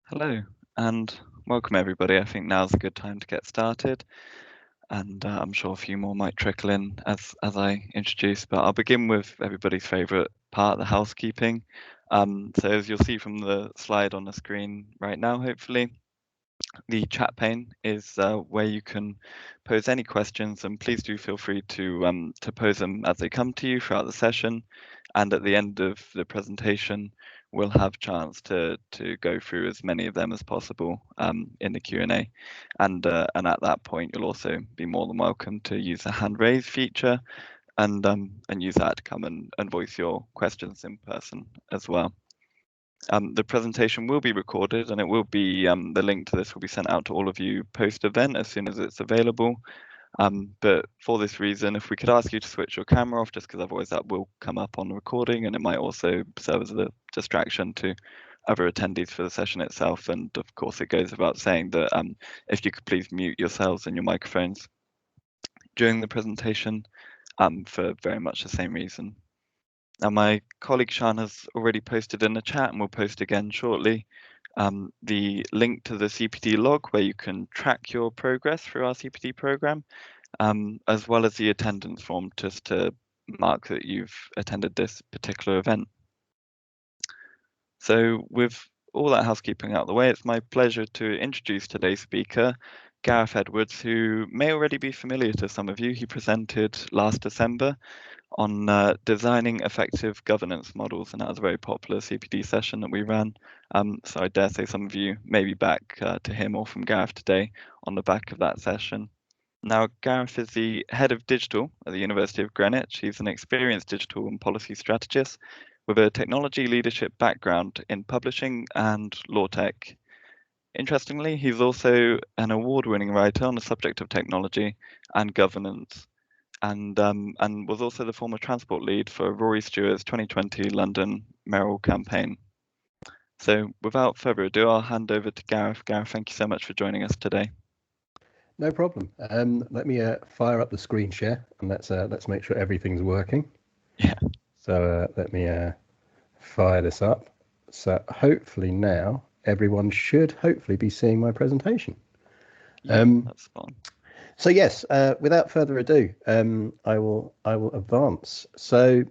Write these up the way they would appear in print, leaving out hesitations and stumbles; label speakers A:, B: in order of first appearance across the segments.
A: Hello and welcome everybody. I think now's a good time to get started, and I'm sure a few more might trickle in as I introduce. But I'll begin with everybody's favourite part, the housekeeping. So as you'll see from the slide on the screen right now, hopefully, the chat pane is where you can pose any questions, and please do feel free to pose them as they come to you throughout the session. And at the end of the presentation, we'll have chance to go through as many of them as possible in the Q&A. And at that point, you'll also be more than welcome to use the hand raise feature and use that to come and voice your questions in person as well. The presentation will be recorded, and it will be the link to this will be sent out to all of you post-event as soon as it's available. But for this reason, if we could ask you to switch your camera off, just because otherwise that will come up on the recording, and it might also serve as a distraction to other attendees for the session itself. And of course, it goes without saying that if you could please mute yourselves and your microphones during the presentation for very much the same reason. Now, my colleague Sean has already posted in the chat, and will post again shortly, the link to the CPD log where you can track your progress through our CPD program, as well as the attendance form just to mark that you've attended this particular event. So with all that housekeeping out of the way, it's my pleasure to introduce today's speaker, Gareth Edwards, who may already be familiar to some of you. He presented last December on designing effective governance models, and that was a very popular CPD session that we ran. So I dare say some of you may be back to hear more from Gareth today on the back of that session. Now, Gareth is the head of digital at the University of Greenwich. He's an experienced digital and policy strategist with a technology leadership background in publishing and law tech. Interestingly, he's also an award-winning writer on the subject of technology and governance, and was also the former transport lead for Rory Stewart's 2020 London Mayoral campaign. So without further ado, I'll hand over to Gareth. Gareth, thank you so much for joining us today.
B: No problem. Let me fire up the screen share, and let's make sure everything's working.
A: Yeah.
B: So let me fire this up. So hopefully now everyone should hopefully be seeing my presentation.
A: Yeah, that's fine.
B: So yes, without further ado, I will advance. So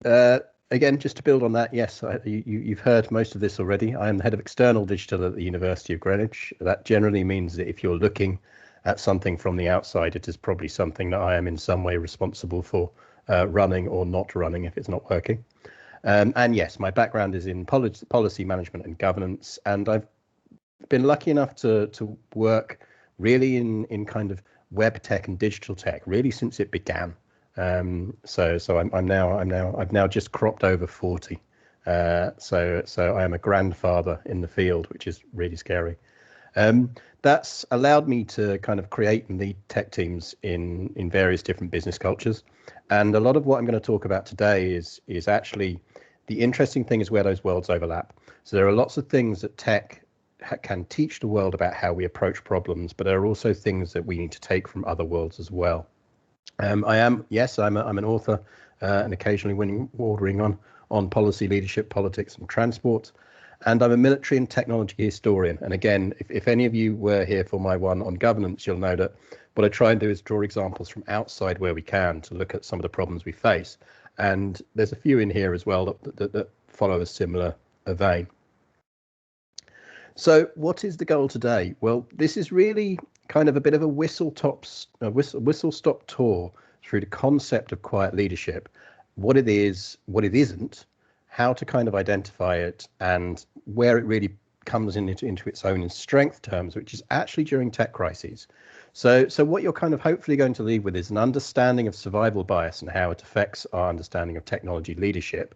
B: again, just to build on that, yes, you've heard most of this already. I am the head of external digital at the University of Greenwich. That generally means that if you're looking at something from the outside, it is probably something that I am in some way responsible for running or not running if it's not working. And yes, my background is in policy management and governance, and I've been lucky enough to work really in kind of web tech and digital tech really since it began. So I've now just cropped over 40. So I am a grandfather in the field, which is really scary. That's allowed me to kind of create and lead tech teams in various different business cultures. And a lot of what I'm going to talk about today is actually the interesting thing is where those worlds overlap. So there are lots of things that tech can teach the world about how we approach problems, but there are also things that we need to take from other worlds as well. I'm an author and occasionally winning ordering on policy leadership, politics and transport. And I'm a military and technology historian. And again, if any of you were here for my one on governance, you'll know that what I try and do is draw examples from outside where we can to look at some of the problems we face. And there's a few in here as well that follow a similar vein. So what is the goal today? Well, this is really kind of a bit of a whistle-stop tour through the concept of quiet leadership, what it is, what it isn't, how to kind of identify it, and where it really comes into its own in strength terms, which is actually during tech crises. So what you're kind of hopefully going to leave with is an understanding of survival bias and how it affects our understanding of technology leadership,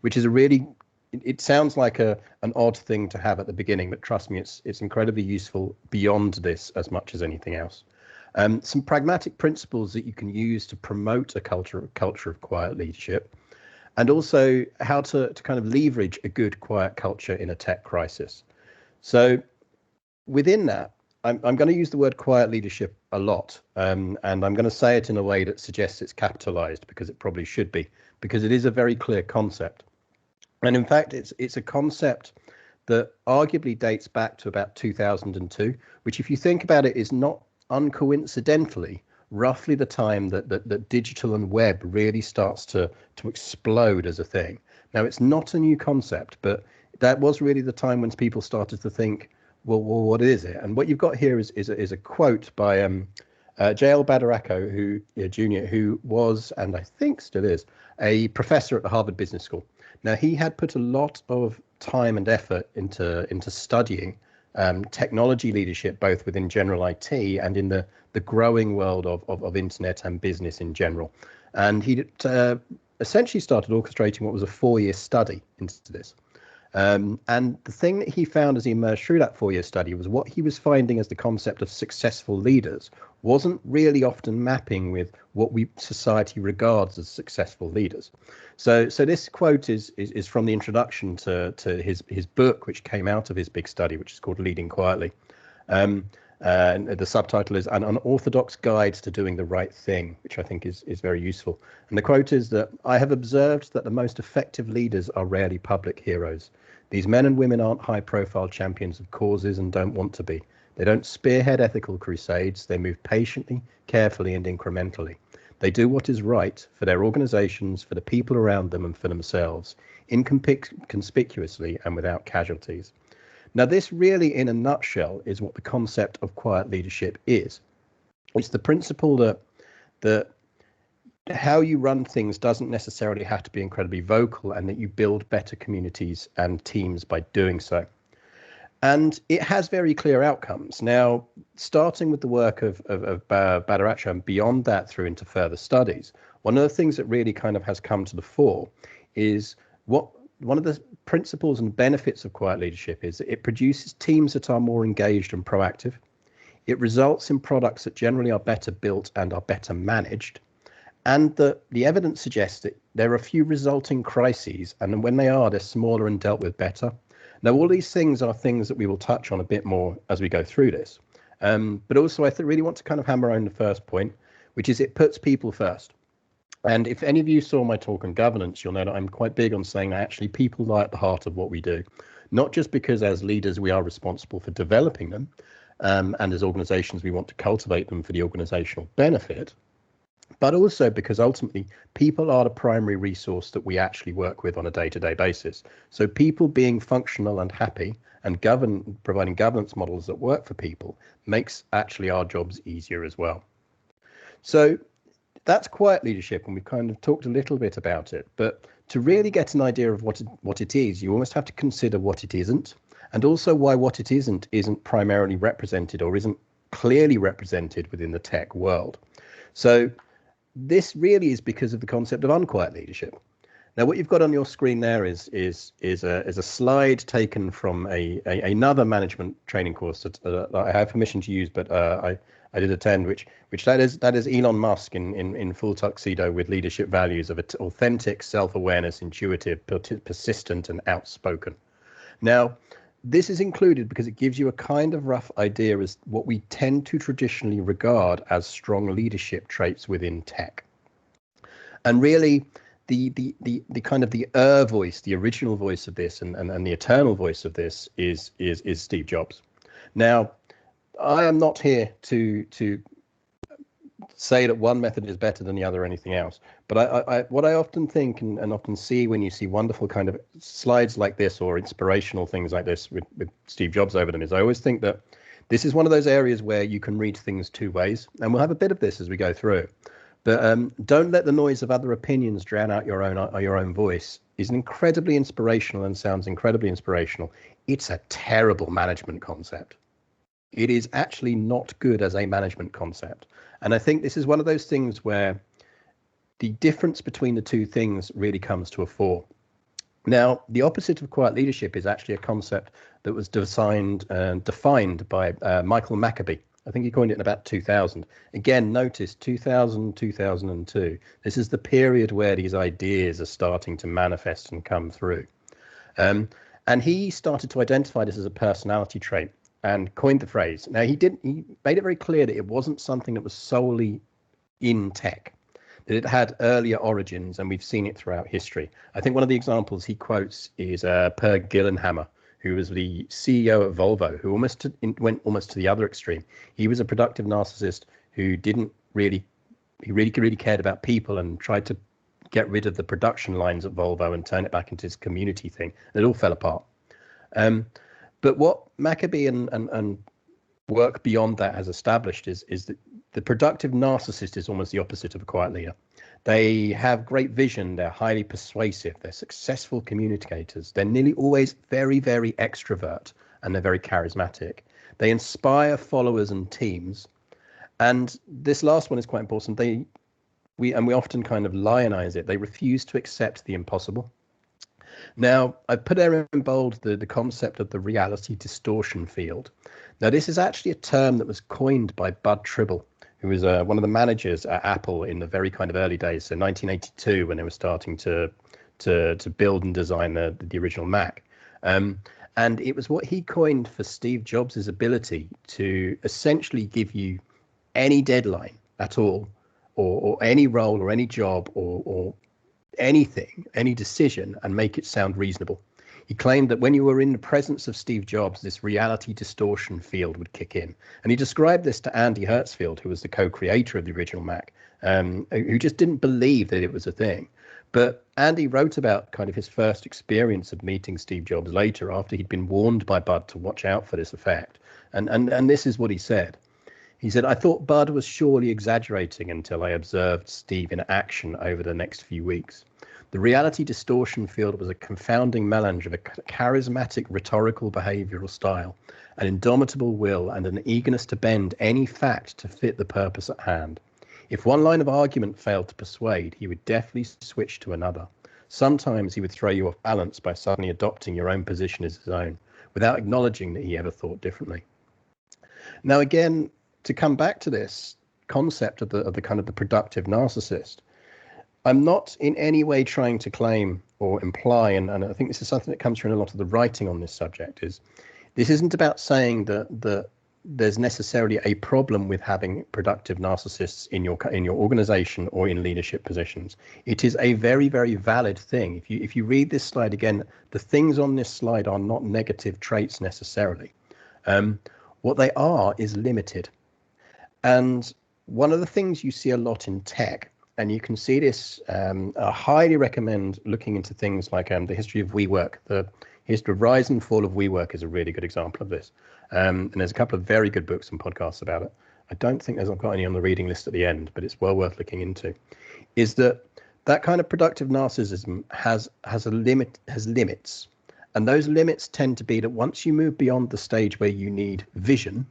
B: which is a really, it sounds like an odd thing to have at the beginning, but trust me, it's incredibly useful beyond this as much as anything else. Some pragmatic principles that you can use to promote a culture of quiet leadership, and also how to kind of leverage a good quiet culture in a tech crisis. So within that, I'm going to use the word quiet leadership a lot, and I'm going to say it in a way that suggests it's capitalized, because it probably should be, because it is a very clear concept. And in fact, it's a concept that arguably dates back to about 2002, which, if you think about it, is not uncoincidentally roughly the time that digital and web really starts to explode as a thing. Now, it's not a new concept, but that was really the time when people started to think, well, what is it? And what you've got here is a quote by J.L. Badaracco, who Jr., who was, and I think still is, a professor at the Harvard Business School. Now, he had put a lot of time and effort into studying technology leadership, both within general IT and in the growing world of internet and business in general. And he essentially started orchestrating what was a 4-year study into this. And the thing that he found as he emerged through that 4-year study was what he was finding as the concept of successful leaders wasn't really often mapping with what society regards as successful leaders. So this quote is from the introduction to his book, which came out of his big study, which is called Leading Quietly. And the subtitle is An Unorthodox Guide to Doing the Right Thing, which I think is very useful. And the quote is that I have observed that the most effective leaders are rarely public heroes. These men and women aren't high-profile champions of causes and don't want to be. They don't spearhead ethical crusades. They move patiently, carefully, and incrementally. They do what is right for their organizations, for the people around them, and for themselves, inconspicuously and without casualties. Now, this really, in a nutshell, is what the concept of quiet leadership is. It's the principle that how you run things doesn't necessarily have to be incredibly vocal, and that you build better communities and teams by doing so. And it has very clear outcomes. Now, starting with the work of Badaracco and beyond that through into further studies, one of the things that really kind of has come to the fore is one of the principles and benefits of quiet leadership is that it produces teams that are more engaged and proactive. It results in products that generally are better built and are better managed. And the evidence suggests that there are a few resulting crises, and when they are, they're smaller and dealt with better. Now, all these things are things that we will touch on a bit more as we go through this. But also, I really want to kind of hammer home the first point, which is it puts people first. And if any of you saw my talk on governance, you'll know that I'm quite big on saying that actually people lie at the heart of what we do, not just because as leaders we are responsible for developing them, and as organizations we want to cultivate them for the organizational benefit, but also because ultimately people are the primary resource that we actually work with on a day-to-day basis. So people being functional and happy and providing governance models that work for people makes actually our jobs easier as well. So that's quiet leadership, and we've kind of talked a little bit about it. But to really get an idea of what it is, you almost have to consider what it isn't, and also why what it isn't primarily represented or isn't clearly represented within the tech world. So this really is because of the concept of unquiet leadership. Now, what you've got on your screen there is a slide taken from another management training course that I have permission to use, but I did attend, which that is Elon Musk in full tuxedo with leadership values of authentic self-awareness, intuitive, persistent, and outspoken. Now, this is included because it gives you a kind of rough idea as what we tend to traditionally regard as strong leadership traits within tech. And really, the kind of the voice, the original voice of this, and the eternal voice of this is Steve Jobs. Now, I am not here to say that one method is better than the other or anything else, but what I often think and often see when you see wonderful kind of slides like this or inspirational things like this with Steve Jobs over them is I always think that this is one of those areas where you can read things two ways, and we'll have a bit of this as we go through. But don't let the noise of other opinions drown out your own voice is incredibly inspirational and sounds incredibly inspirational. It's a terrible management concept. It is actually not good as a management concept. And I think this is one of those things where the difference between the two things really comes to a fore. Now, the opposite of quiet leadership is actually a concept that was defined by Michael Maccabee. I think he coined it in about 2000. Again, notice 2000, 2002. This is the period where these ideas are starting to manifest and come through. And he started to identify this as a personality trait and coined the phrase. Now, he made it very clear that it wasn't something that was solely in tech, that it had earlier origins, and we've seen it throughout history. I think one of the examples he quotes is Per Gillenhammer, who was the CEO of Volvo, who went almost to the other extreme. He was a productive narcissist who really cared about people and tried to get rid of the production lines at Volvo and turn it back into his community thing. It all fell apart. But what Maccabee and work beyond that has established is that the productive narcissist is almost the opposite of a quiet leader. They have great vision, they're highly persuasive, they're successful communicators, they're nearly always very, very extrovert, and they're very charismatic. They inspire followers and teams. And this last one is quite important. We often kind of lionize it. They refuse to accept the impossible. Now, I've put there in bold the concept of the reality distortion field. Now, this is actually a term that was coined by Bud Tribble, who was one of the managers at Apple in the very kind of early days, so 1982, when they were starting to build and design the original Mac. And it was what he coined for Steve Jobs' ability to essentially give you any deadline at all, or any role or any job or anything, any decision, and make it sound reasonable. He claimed that when you were in the presence of Steve Jobs, this reality distortion field would kick in. And he described this to Andy Hertzfeld, who was the co-creator of the original Mac, who just didn't believe that it was a thing. But Andy wrote about kind of his first experience of meeting Steve Jobs later, after he'd been warned by Bud to watch out for this effect. And this is what he said. He said, "I thought Bud was surely exaggerating until I observed Steve in action over the next few weeks. The reality distortion field was a confounding melange of a charismatic rhetorical behavioral style, an indomitable will, and an eagerness to bend any fact to fit the purpose at hand. If one line of argument failed to persuade, he would deftly switch to another. Sometimes he would throw you off balance by suddenly adopting your own position as his own, without acknowledging that he ever thought differently." Now, again, to come back to this concept of the kind of the productive narcissist, I'm not in any way trying to claim or imply, and I think this is something that comes from a lot of the writing on this subject, is this isn't about saying that there's necessarily a problem with having productive narcissists in your organization or in leadership positions. It is a very, very valid thing. If you read this slide again, the things on this slide are not negative traits necessarily. What they are is limited. And one of the things you see a lot in tech, and you can see this, I highly recommend looking into things like the history of WeWork. The history of rise and fall of WeWork is a really good example of this. And there's a couple of very good books and podcasts about it. I don't think I've got any on the reading list at the end, but it's well worth looking into. Is that kind of productive narcissism has limits. And those limits tend to be that once you move beyond the stage where you need vision,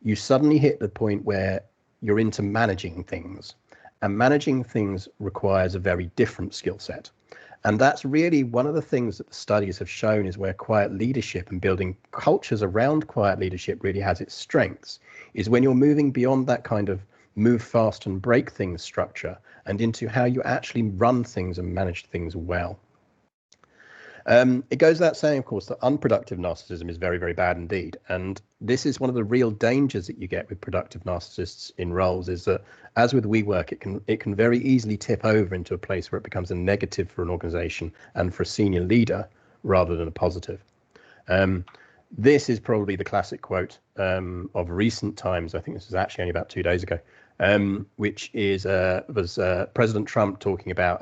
B: you suddenly hit the point where you're into managing things. And managing things requires a very different skill set. And that's really one of the things that the studies have shown is where quiet leadership and building cultures around quiet leadership really has its strengths, is when you're moving beyond that kind of move fast and break things structure and into how you actually run things and manage things well. It goes without saying, of course, that unproductive narcissism is very, very bad indeed. And this is one of the real dangers that you get with productive narcissists in roles, is that, as with WeWork, it can very easily tip over into a place where it becomes a negative for an organization and for a senior leader rather than a positive. This is probably the classic quote of recent times. I think this was actually only about 2 days ago, which was President Trump talking about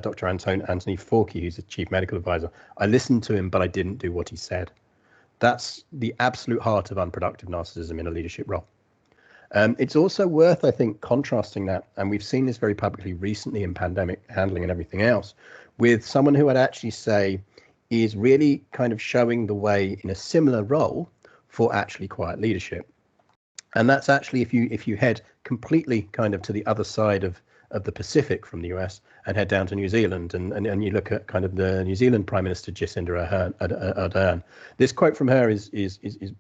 B: Dr. Anthony Fauci, who's the chief medical advisor. "I listened to him, but I didn't do what he said." That's the absolute heart of unproductive narcissism in a leadership role. It's also worth, I think, contrasting that, and we've seen this very publicly recently in pandemic handling and everything else, with someone who I'd actually say is really kind of showing the way in a similar role for actually quiet leadership. And that's actually if you head completely kind of to the other side of the Pacific from the US and head down to New Zealand, and you look at kind of the New Zealand Prime Minister Jacinda Ardern. This quote from her is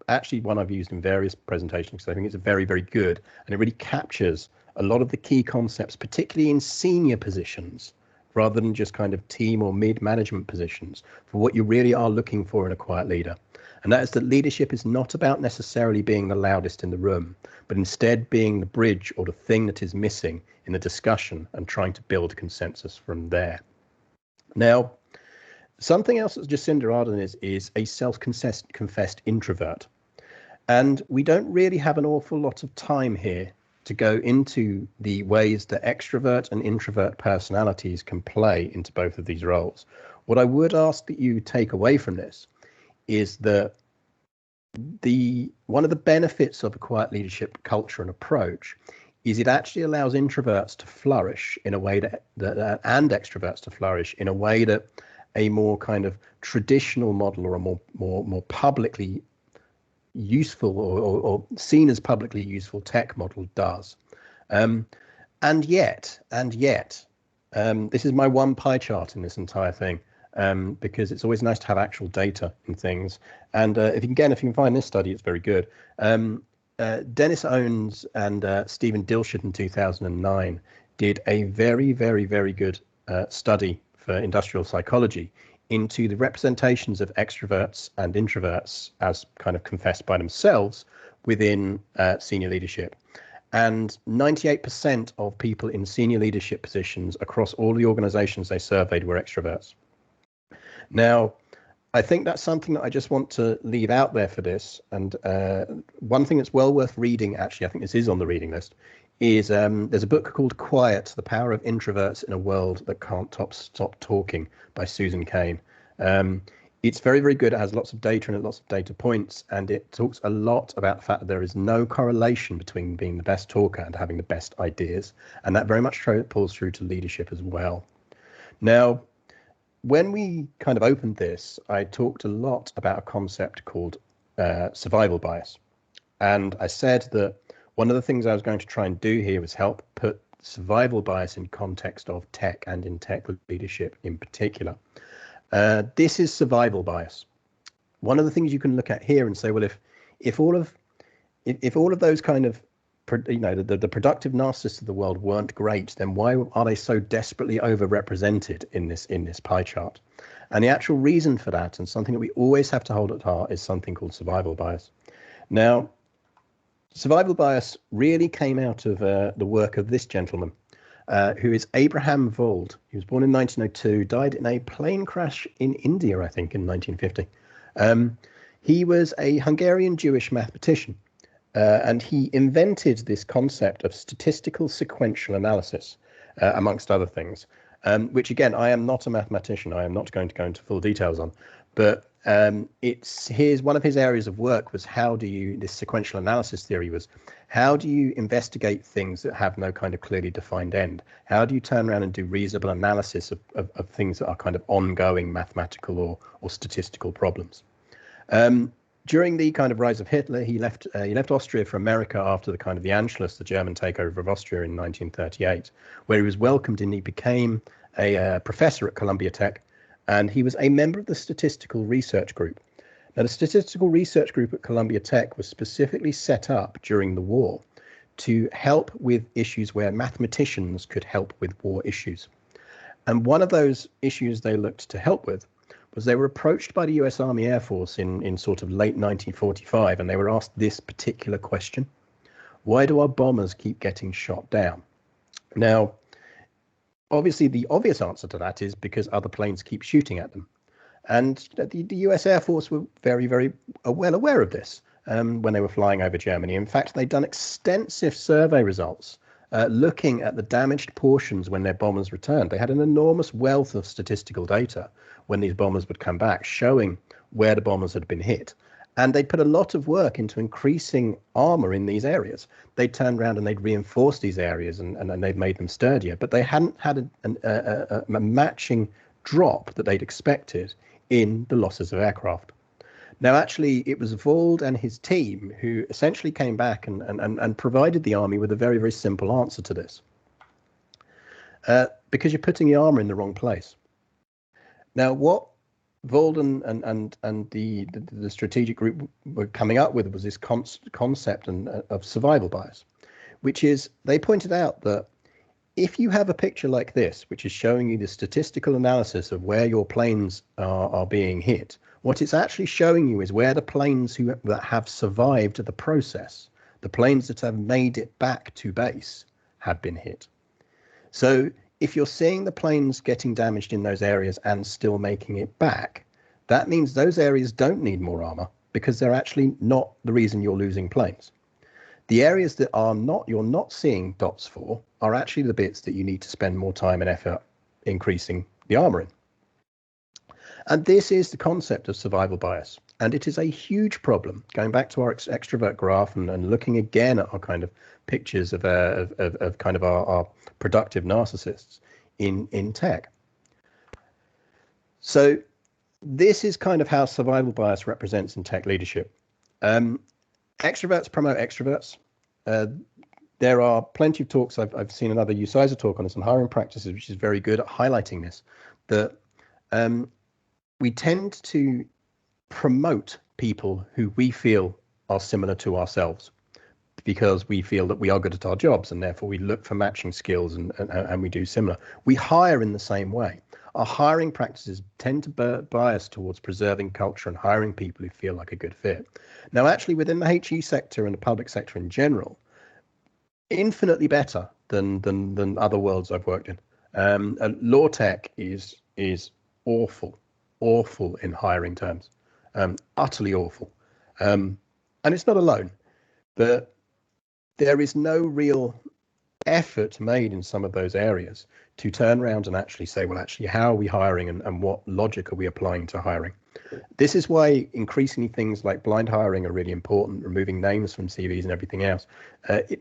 B: actually one I've used in various presentations, because I think it's very, very good, and it really captures a lot of the key concepts, particularly in senior positions, rather than just kind of team or mid-management positions, for what you really are looking for in a quiet leader. And that is that leadership is not about necessarily being the loudest in the room, but instead being the bridge or the thing that is missing in the discussion and trying to build consensus from there. Now, Something else that Jacinda Ardern is a self-confessed introvert. And we don't really have an awful lot of time here to go into the ways that extrovert and introvert personalities can play into both of these roles. What I would ask that you take away from this is that one of the benefits of a quiet leadership culture and approach is it actually allows introverts to flourish in a way that and extroverts to flourish in a way that a more kind of traditional model or a more publicly useful or seen as publicly useful tech model does. And yet, this is my one pie chart in this entire thing, because it's always nice to have actual data in things. And if you can find this study, it's very good. Dennis Owens and Stephen Dilshit in 2009 did a very, very, very good study for industrial psychology into the representations of extroverts and introverts as kind of confessed by themselves within senior leadership. And 98% of people in senior leadership positions across all the organizations they surveyed were extroverts. Now, I think that's something that I just want to leave out there for this. And one thing that's well worth reading, actually, I think this is on the reading list, is there's a book called Quiet, The Power of Introverts in a World That Can't Stop Talking by Susan Cain. It's very, very good. It has lots of data and lots of data points, and it talks a lot about the fact that there is no correlation between being the best talker and having the best ideas. And that very much pulls through to leadership as well. Now, when we kind of opened this, I talked a lot about a concept called survival bias. And I said that one of the things I was going to try and do here was help put survival bias in context of tech and in tech leadership in particular. This is survival bias. One of the things you can look at here and say, well, if all of those kind of, the productive narcissists of the world weren't great, then why are they so desperately overrepresented in this pie chart? And the actual reason for that, and something that we always have to hold at heart, is something called survival bias. Now, survival bias really came out of the work of this gentleman, who is Abraham Vold. He was born in 1902, died in a plane crash in India, I think, in 1950. He was a Hungarian Jewish mathematician, and he invented this concept of statistical sequential analysis, amongst other things, which, again, I am not a mathematician. I am not going to go into full details on, but one of his areas of work was this sequential analysis theory was, how do you investigate things that have no kind of clearly defined end? How do you turn around and do reasonable analysis of things that are kind of ongoing mathematical or statistical problems? During the kind of rise of Hitler, he left Austria for America after the kind of the Anschluss, the German takeover of Austria in 1938, where he was welcomed and he became a professor at Columbia Tech. And he was a member of the Statistical Research Group. Now, the Statistical Research Group at Columbia Tech was specifically set up during the war to help with issues where mathematicians could help with war issues. And one of those issues they looked to help with was they were approached by the US Army Air Force in sort of late 1945, and they were asked this particular question: why do our bombers keep getting shot down? Now, obviously, the obvious answer to that is because other planes keep shooting at them. And the US Air Force were very, very well aware of this when they were flying over Germany. In fact, they'd done extensive survey results looking at the damaged portions when their bombers returned. They had an enormous wealth of statistical data when these bombers would come back, showing where the bombers had been hit. And they'd put a lot of work into increasing armor in these areas. They'd turned around and they'd reinforced these areas and they'd made them sturdier, but they hadn't had a matching drop that they'd expected in the losses of aircraft. Now, actually, it was Vold and his team who essentially came back and provided the army with a very, very simple answer to this. Because you're putting the armor in the wrong place. Now, what Vold and the strategic group were coming up with was this concept of survival bias, which is, they pointed out that if you have a picture like this, which is showing you the statistical analysis of where your planes are being hit, what it's actually showing you is where the planes that have survived the process, the planes that have made it back to base, have been hit. So if you're seeing the planes getting damaged in those areas and still making it back, that means those areas don't need more armor because they're actually not the reason you're losing planes. The areas that you're not seeing dots for are actually the bits that you need to spend more time and effort increasing the armor in. And this is the concept of survival bias. And it is a huge problem. Going back to our extrovert graph and looking again at our kind of pictures of kind of our productive narcissists in tech. So this is kind of how survival bias represents in tech leadership. Extroverts promote extroverts. There are plenty of talks. I've seen another ucisa talk on this on hiring practices, which is very good at highlighting this, that we tend to promote people who we feel are similar to ourselves because we feel that we are good at our jobs, and therefore we look for matching skills and we do similar. We hire in the same way. Our hiring practices tend to bias towards preserving culture and hiring people who feel like a good fit. Now, actually, within the HE sector and the public sector in general, infinitely better than other worlds I've worked in. Law tech is awful in hiring terms, utterly awful. And it's not alone, but there is no real effort made in some of those areas to turn around and actually say, well, actually, how are we hiring and what logic are we applying to hiring? This is why increasingly things like blind hiring are really important, removing names from CVs and everything else.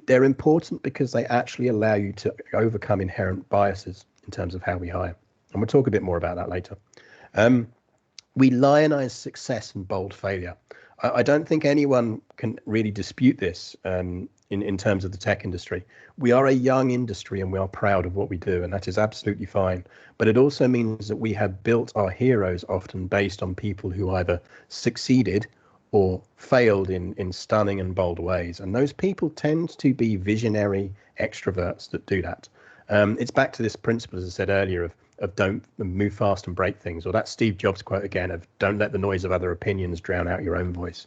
B: They're important because they actually allow you to overcome inherent biases in terms of how we hire. And we'll talk a bit more about that later. We lionize success and bold failure. I don't think anyone can really dispute this in terms of the tech industry. We are a young industry and we are proud of what we do, and that is absolutely fine. But it also means that we have built our heroes often based on people who either succeeded or failed in stunning and bold ways. And those people tend to be visionary extroverts that do that. It's back to this principle, as I said earlier, of don't move fast and break things, or that Steve Jobs quote again of don't let the noise of other opinions drown out your own voice.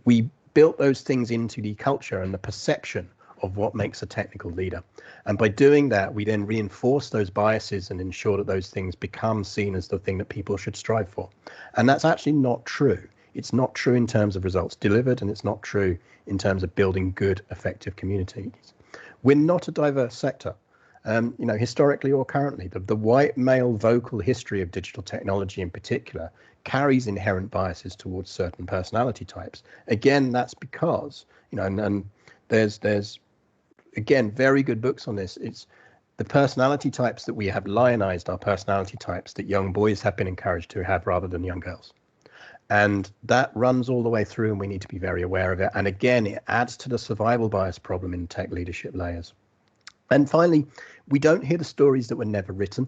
B: We built those things into the culture and the perception of what makes a technical leader. And by doing that, we then reinforce those biases and ensure that those things become seen as the thing that people should strive for. And that's actually not true. It's not true in terms of results delivered, and it's not true in terms of building good, effective communities. We're not a diverse sector. Historically or currently, the white male vocal history of digital technology in particular carries inherent biases towards certain personality types. Again, that's because, and there's again, very good books on this. It's the personality types that we have lionized are personality types that young boys have been encouraged to have rather than young girls. And that runs all the way through, and we need to be very aware of it. And again, it adds to the survival bias problem in tech leadership layers. And finally, we don't hear the stories that were never written.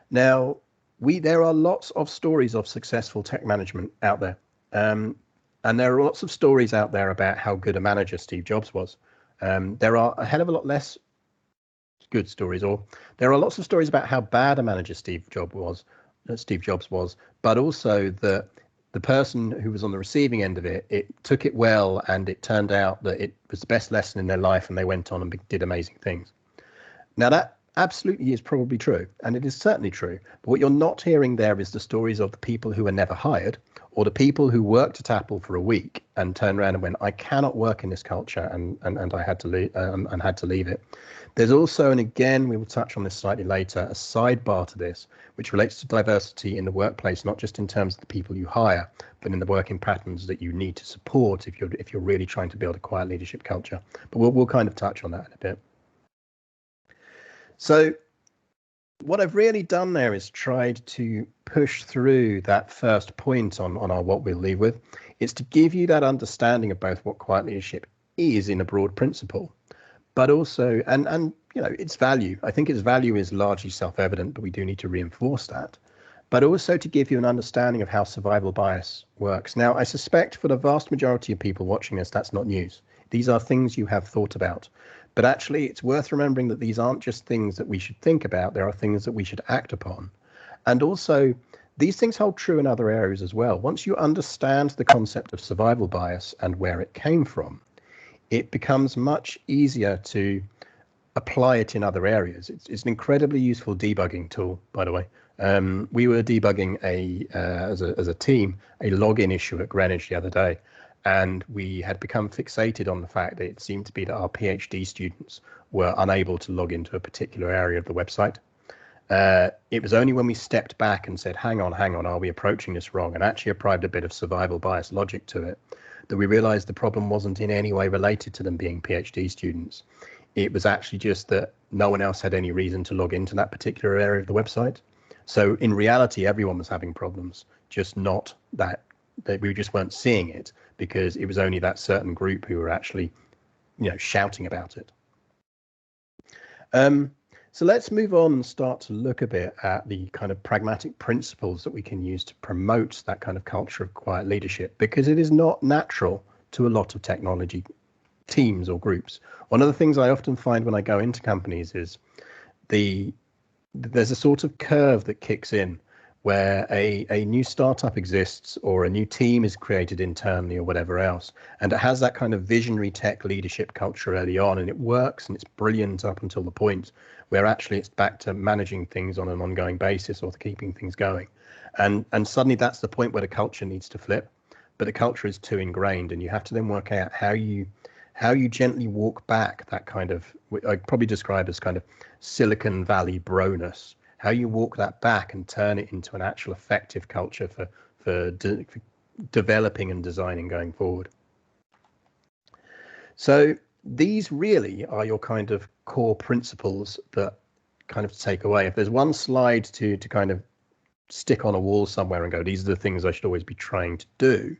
B: Now, there are lots of stories of successful tech management out there. And there are lots of stories out there about how good a manager Steve Jobs was. There are a hell of a lot less good stories, or there are lots of stories about how bad a manager Steve Jobs was, but also that the person who was on the receiving end of it took it well, and it turned out that it was the best lesson in their life, and they went on and did amazing things. Now, that absolutely is probably true, and it is certainly true. But what you're not hearing there is the stories of the people who were never hired, or the people who worked at Apple for a week and turned around and went, I cannot work in this culture, and I had to leave and had to leave it. There's also, and again, we will touch on this slightly later, a sidebar to this, which relates to diversity in the workplace, not just in terms of the people you hire, but in the working patterns that you need to support if you're really trying to build a quiet leadership culture. But we'll kind of touch on that in a bit. So what I've really done there is tried to push through that first point on our what we'll leave with. It's to give you that understanding of both what quiet leadership is in a broad principle, but also, and its value. I think its value is largely self-evident, but we do need to reinforce that. But also to give you an understanding of how survival bias works. Now, I suspect for the vast majority of people watching this, that's not news. These are things you have thought about. But actually, it's worth remembering that these aren't just things that we should think about. There are things that we should act upon. And also, these things hold true in other areas as well. Once you understand the concept of survival bias and where it came from, it becomes much easier to apply it in other areas. It's an incredibly useful debugging tool, by the way. We were debugging as a team a login issue at Greenwich the other day, and we had become fixated on the fact that it seemed to be that our PhD students were unable to log into a particular area of the website. It was only when we stepped back and said, hang on, are we approaching this wrong? And actually applied a bit of survival bias logic to it, that we realized the problem wasn't in any way related to them being PhD students. It was actually just that no one else had any reason to log into that particular area of the website. So in reality, everyone was having problems, just not that we just weren't seeing it because it was only that certain group who were actually, shouting about it. So let's move on and start to look a bit at the kind of pragmatic principles that we can use to promote that kind of culture of quiet leadership, because it is not natural to a lot of technology teams or groups. One of the things I often find when I go into companies is there's a sort of curve that kicks in where a new startup exists or a new team is created internally or whatever else, and it has that kind of visionary tech leadership culture early on, and it works and it's brilliant up until the point where actually it's back to managing things on an ongoing basis or keeping things going, and suddenly that's the point where the culture needs to flip, but the culture is too ingrained, and you have to then work out how you gently walk back that kind of, I'd probably describe as kind of Silicon Valley broness, how you walk that back and turn it into an actual effective culture for developing and designing going forward. So these really are your kind of core principles that kind of take away. If there's one slide to kind of stick on a wall somewhere and go, these are the things I should always be trying to do,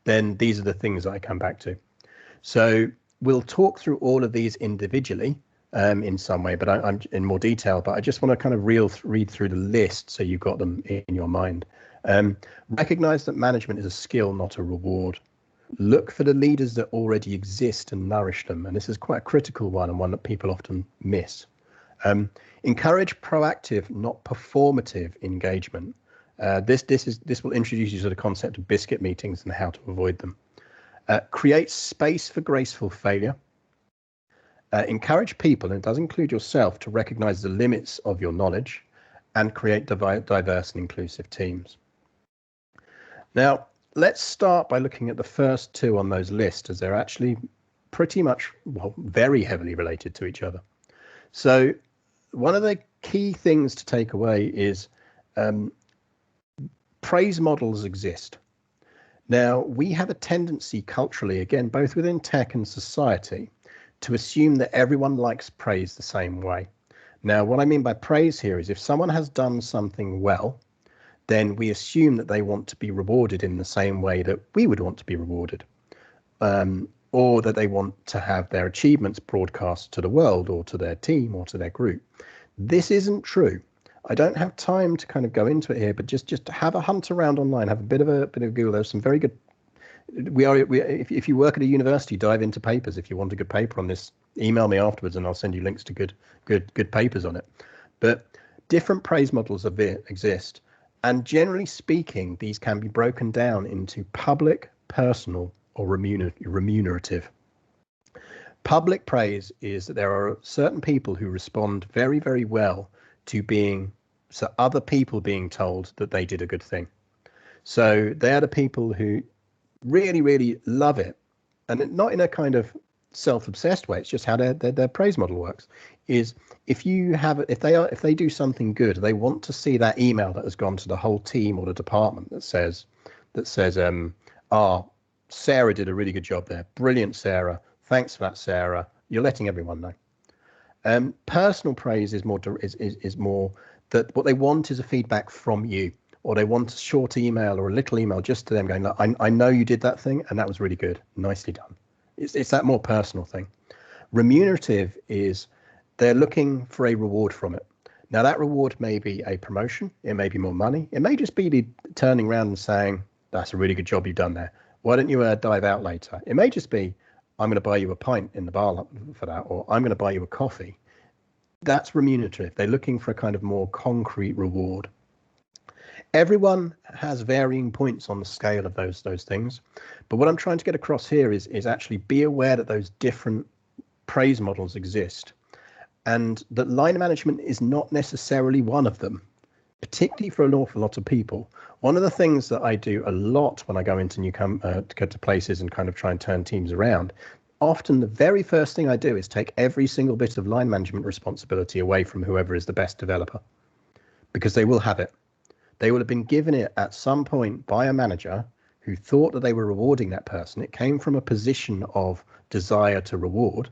B: then these are the things that I come back to. So we'll talk through all of these individually in some way, but I'm in more detail, but I just want to kind of read through the list so you've got them in your mind. Recognize that management is a skill, not a reward. Look for the leaders that already exist and nourish them. And this is quite a critical one and one that people often miss. Encourage proactive, not performative engagement. This will introduce you to the concept of biscuit meetings and how to avoid them. Create space for graceful failure. Encourage people, and it does include yourself, to recognize the limits of your knowledge and create diverse and inclusive teams. Now, let's start by looking at the first two on those lists, as they're actually pretty much, well, very heavily related to each other. So one of the key things to take away is praise models exist. Now, we have a tendency culturally, again, both within tech and society, to assume that everyone likes praise the same way. Now, what I mean by praise here is if someone has done something well, then we assume that they want to be rewarded in the same way that we would want to be rewarded, or that they want to have their achievements broadcast to the world or to their team or to their group. This isn't true. I don't have time to kind of go into it here, but just have a hunt around online, have a bit of Google. There's some very good. If you work at a university, dive into papers. If you want a good paper on this, email me afterwards, and I'll send you links to good papers on it. But different praise models exist, and generally speaking, these can be broken down into public, personal, or remunerative. Public praise is that there are certain people who respond very, very well to other people being told that they did a good thing. So they are the people who really, really love it, and not in a kind of self-obsessed way. It's just how their praise model works. Is if they do something good, they want to see that email that has gone to the whole team or the department that says, Sarah did a really good job there. Brilliant, Sarah. Thanks for that, Sarah. You're letting everyone know. Personal praise is more that what they want is a feedback from you, or they want a short email or a little email just to them going, look, I know you did that thing and that was really good. Nicely done. It's that more personal thing. Remunerative is they're looking for a reward from it. Now that reward may be a promotion. It may be more money. It may just be turning around and saying, that's a really good job you've done there. Why don't you dive out later? It may just be, I'm going to buy you a pint in the bar for that, or I'm going to buy you a coffee. That's remunerative. They're looking for a kind of more concrete reward. Everyone has varying points on the scale of those things. But what I'm trying to get across here is actually be aware that those different praise models exist. and that line management is not necessarily one of them, particularly for an awful lot of people. One of the things that I do a lot when I go into to go to places and kind of try and turn teams around, often the very first thing I do is take every single bit of line management responsibility away from whoever is the best developer, because they will have it. They will have been given it at some point by a manager who thought that they were rewarding that person. It came from a position of desire to reward,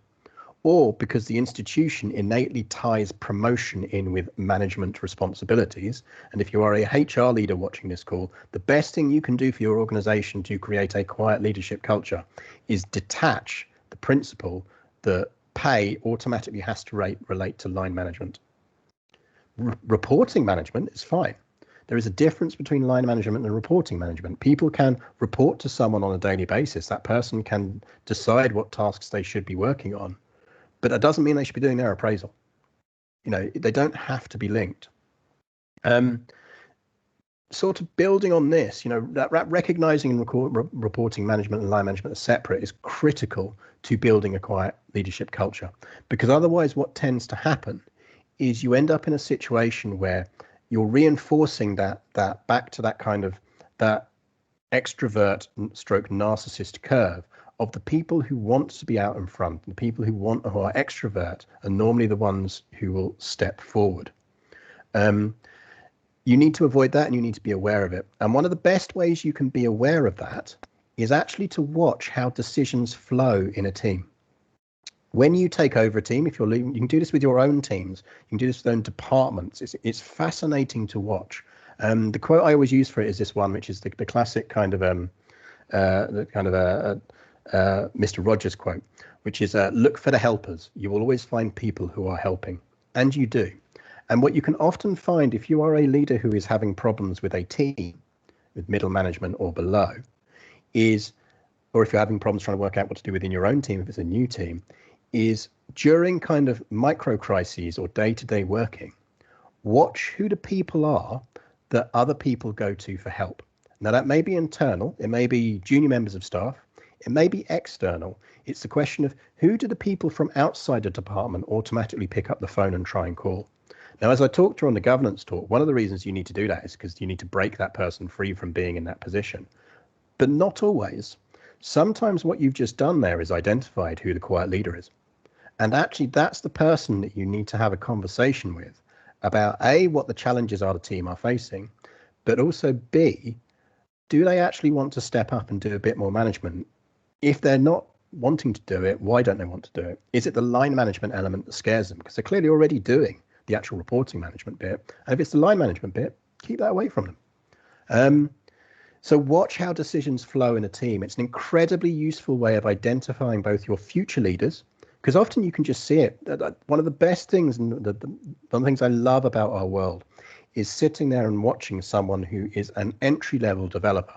B: or because the institution innately ties promotion in with management responsibilities. And if you are a HR leader watching this call, the best thing you can do for your organization to create a quiet leadership culture is detach the principle that pay automatically has to relate to line management. Reporting management is fine. There is a difference between line management and reporting management. People can report to someone on a daily basis. That person can decide what tasks they should be working on, but that doesn't mean they should be doing their appraisal. They don't have to be linked. Sort of building on this, that recognizing and reporting management and line management as separate is critical to building a quiet leadership culture, because otherwise what tends to happen is you end up in a situation where you're reinforcing that back to that kind of that extrovert stroke narcissist curve of the people who want to be out in front. The people who are extrovert are normally the ones who will step forward. You need to avoid that, and you need to be aware of it. And one of the best ways you can be aware of that is actually to watch how decisions flow in a team. When you take over a team, if you're leaving, you can do this with your own teams. You can do this with your own departments. It's fascinating to watch. The quote I always use for it is this one, which is the classic kind of Mr. Rogers quote, which is look for the helpers. You will always find people who are helping, and you do. And what you can often find if you are a leader who is having problems with a team, with middle management or below, or if you're having problems trying to work out what to do within your own team, if it's a new team, is during kind of micro crises or day-to-day working, watch who the people are that other people go to for help. Now, that may be internal, it may be junior members of staff, it may be external. It's the question of who do the people from outside the department automatically pick up the phone and try and call. Now, as I talked to on the governance talk, one of the reasons you need to do that is because you need to break that person free from being in that position. But not always. Sometimes what you've just done there is identified who the quiet leader is. And actually, that's the person that you need to have a conversation with about A, what the challenges are the team are facing, but also B, do they actually want to step up and do a bit more management? If they're not wanting to do it, why don't they want to do it? Is it the line management element that scares them? Because they're clearly already doing the actual reporting management bit. And if it's the line management bit, keep that away from them. So watch how decisions flow in a team. It's an incredibly useful way of identifying both your future leaders, because often you can just see it. One of the best things, and one of the things I love about our world, is sitting there and watching someone who is an entry-level developer,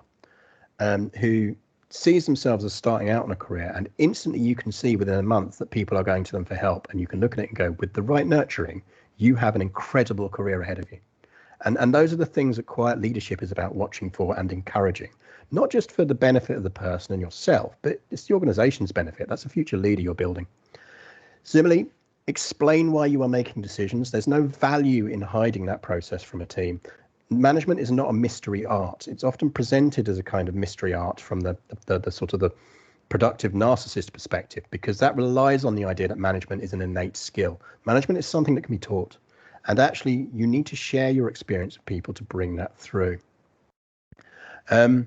B: who sees themselves as starting out in a career, and instantly you can see within a month that people are going to them for help, and you can look at it and go, with the right nurturing, you have an incredible career ahead of you. And those are the things that quiet leadership is about watching for and encouraging, not just for the benefit of the person and yourself, but it's the organization's benefit. That's a future leader you're building. Similarly, explain why you are making decisions. There's no value in hiding that process from a team. Management is not a mystery art. It's often presented as a kind of mystery art from the sort of the productive narcissist perspective, because that relies on the idea that management is an innate skill. Management is something that can be taught. And actually, you need to share your experience with people to bring that through. The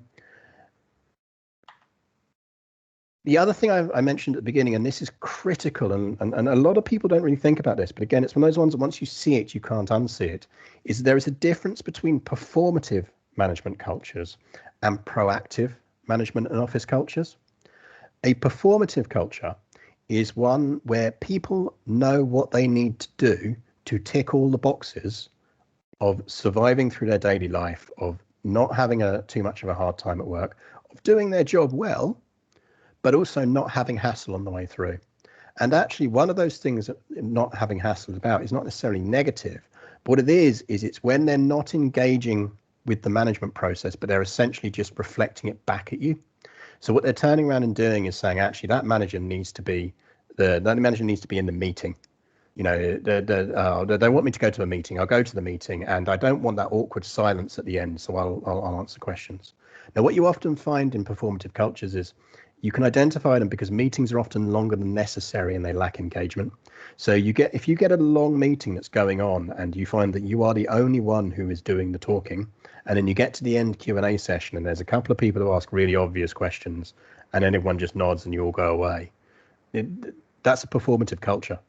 B: other thing I mentioned at the beginning, and this is critical, and a lot of people don't really think about this, but again, it's one of those ones that once you see it, you can't unsee it, is there is a difference between performative management cultures and proactive management and office cultures. A performative culture is one where people know what they need to do to tick all the boxes of surviving through their daily life, of not having too much of a hard time at work, of doing their job well, but also not having hassle on the way through. And actually, one of those things that not having hassle about is not necessarily negative, but what it is it's when they're not engaging with the management process, but they're essentially just reflecting it back at you. So what they're turning around and doing is saying, actually, that manager needs to be in the meeting. You know, they want me to go to a meeting. I'll go to the meeting, and I don't want that awkward silence at the end, so I'll answer questions. Now, what you often find in performative cultures is you can identify them because meetings are often longer than necessary and they lack engagement. So if you get a long meeting that's going on and you find that you are the only one who is doing the talking, and then you get to the end Q&A session and there's a couple of people who ask really obvious questions, and then everyone just nods and you all go away. That's a performative culture.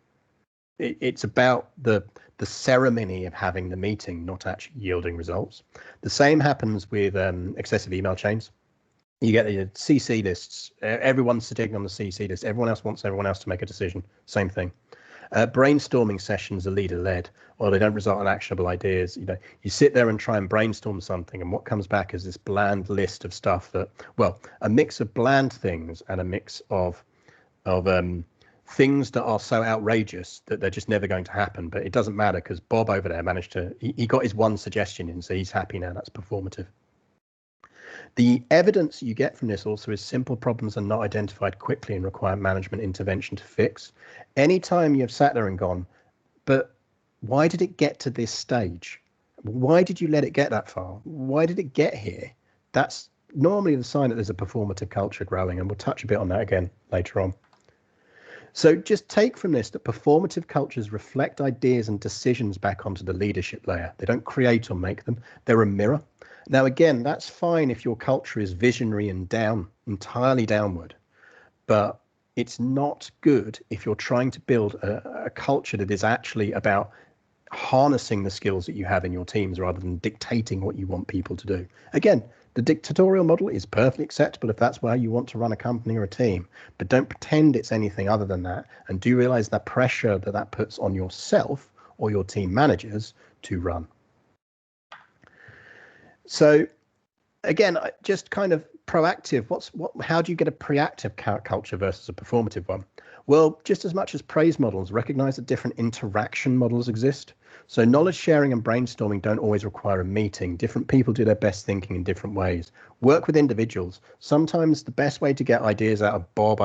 B: It's about the ceremony of having the meeting, not actually yielding results. The same happens with excessive email chains. You get the CC lists. Everyone's sitting on the CC list. Everyone else wants everyone else to make a decision. Same thing. Brainstorming sessions are leader-led, or they don't result in actionable ideas. You know, you sit there and try and brainstorm something, and what comes back is this bland list of stuff that, well, a mix of bland things and a mix of things that are so outrageous that they're just never going to happen. But it doesn't matter because Bob over there managed to, he got his one suggestion in, so he's happy now. That's performative. The evidence you get from this also is simple problems are not identified quickly and require management intervention to fix. Anytime you've sat there and gone, but why did it get to this stage? Why did you let it get that far? Why did it get here? That's normally the sign that there's a performative culture growing, and we'll touch a bit on that again later on. So just take from this that performative cultures reflect ideas and decisions back onto the leadership layer. They don't create or make them. They're a mirror. Now, again, that's fine if your culture is visionary and entirely downward, but it's not good if you're trying to build a culture that is actually about harnessing the skills that you have in your teams rather than dictating what you want people to do. Again, the dictatorial model is perfectly acceptable if that's where you want to run a company or a team, but don't pretend it's anything other than that, and do realize the pressure that that puts on yourself or your team managers to run. So again, just kind of proactive. How do you get a proactive culture versus a performative one? Well, just as much as praise models, recognize that different interaction models exist. So knowledge sharing and brainstorming don't always require a meeting. Different people do their best thinking in different ways. Work with individuals. Sometimes the best way to get ideas out of Bob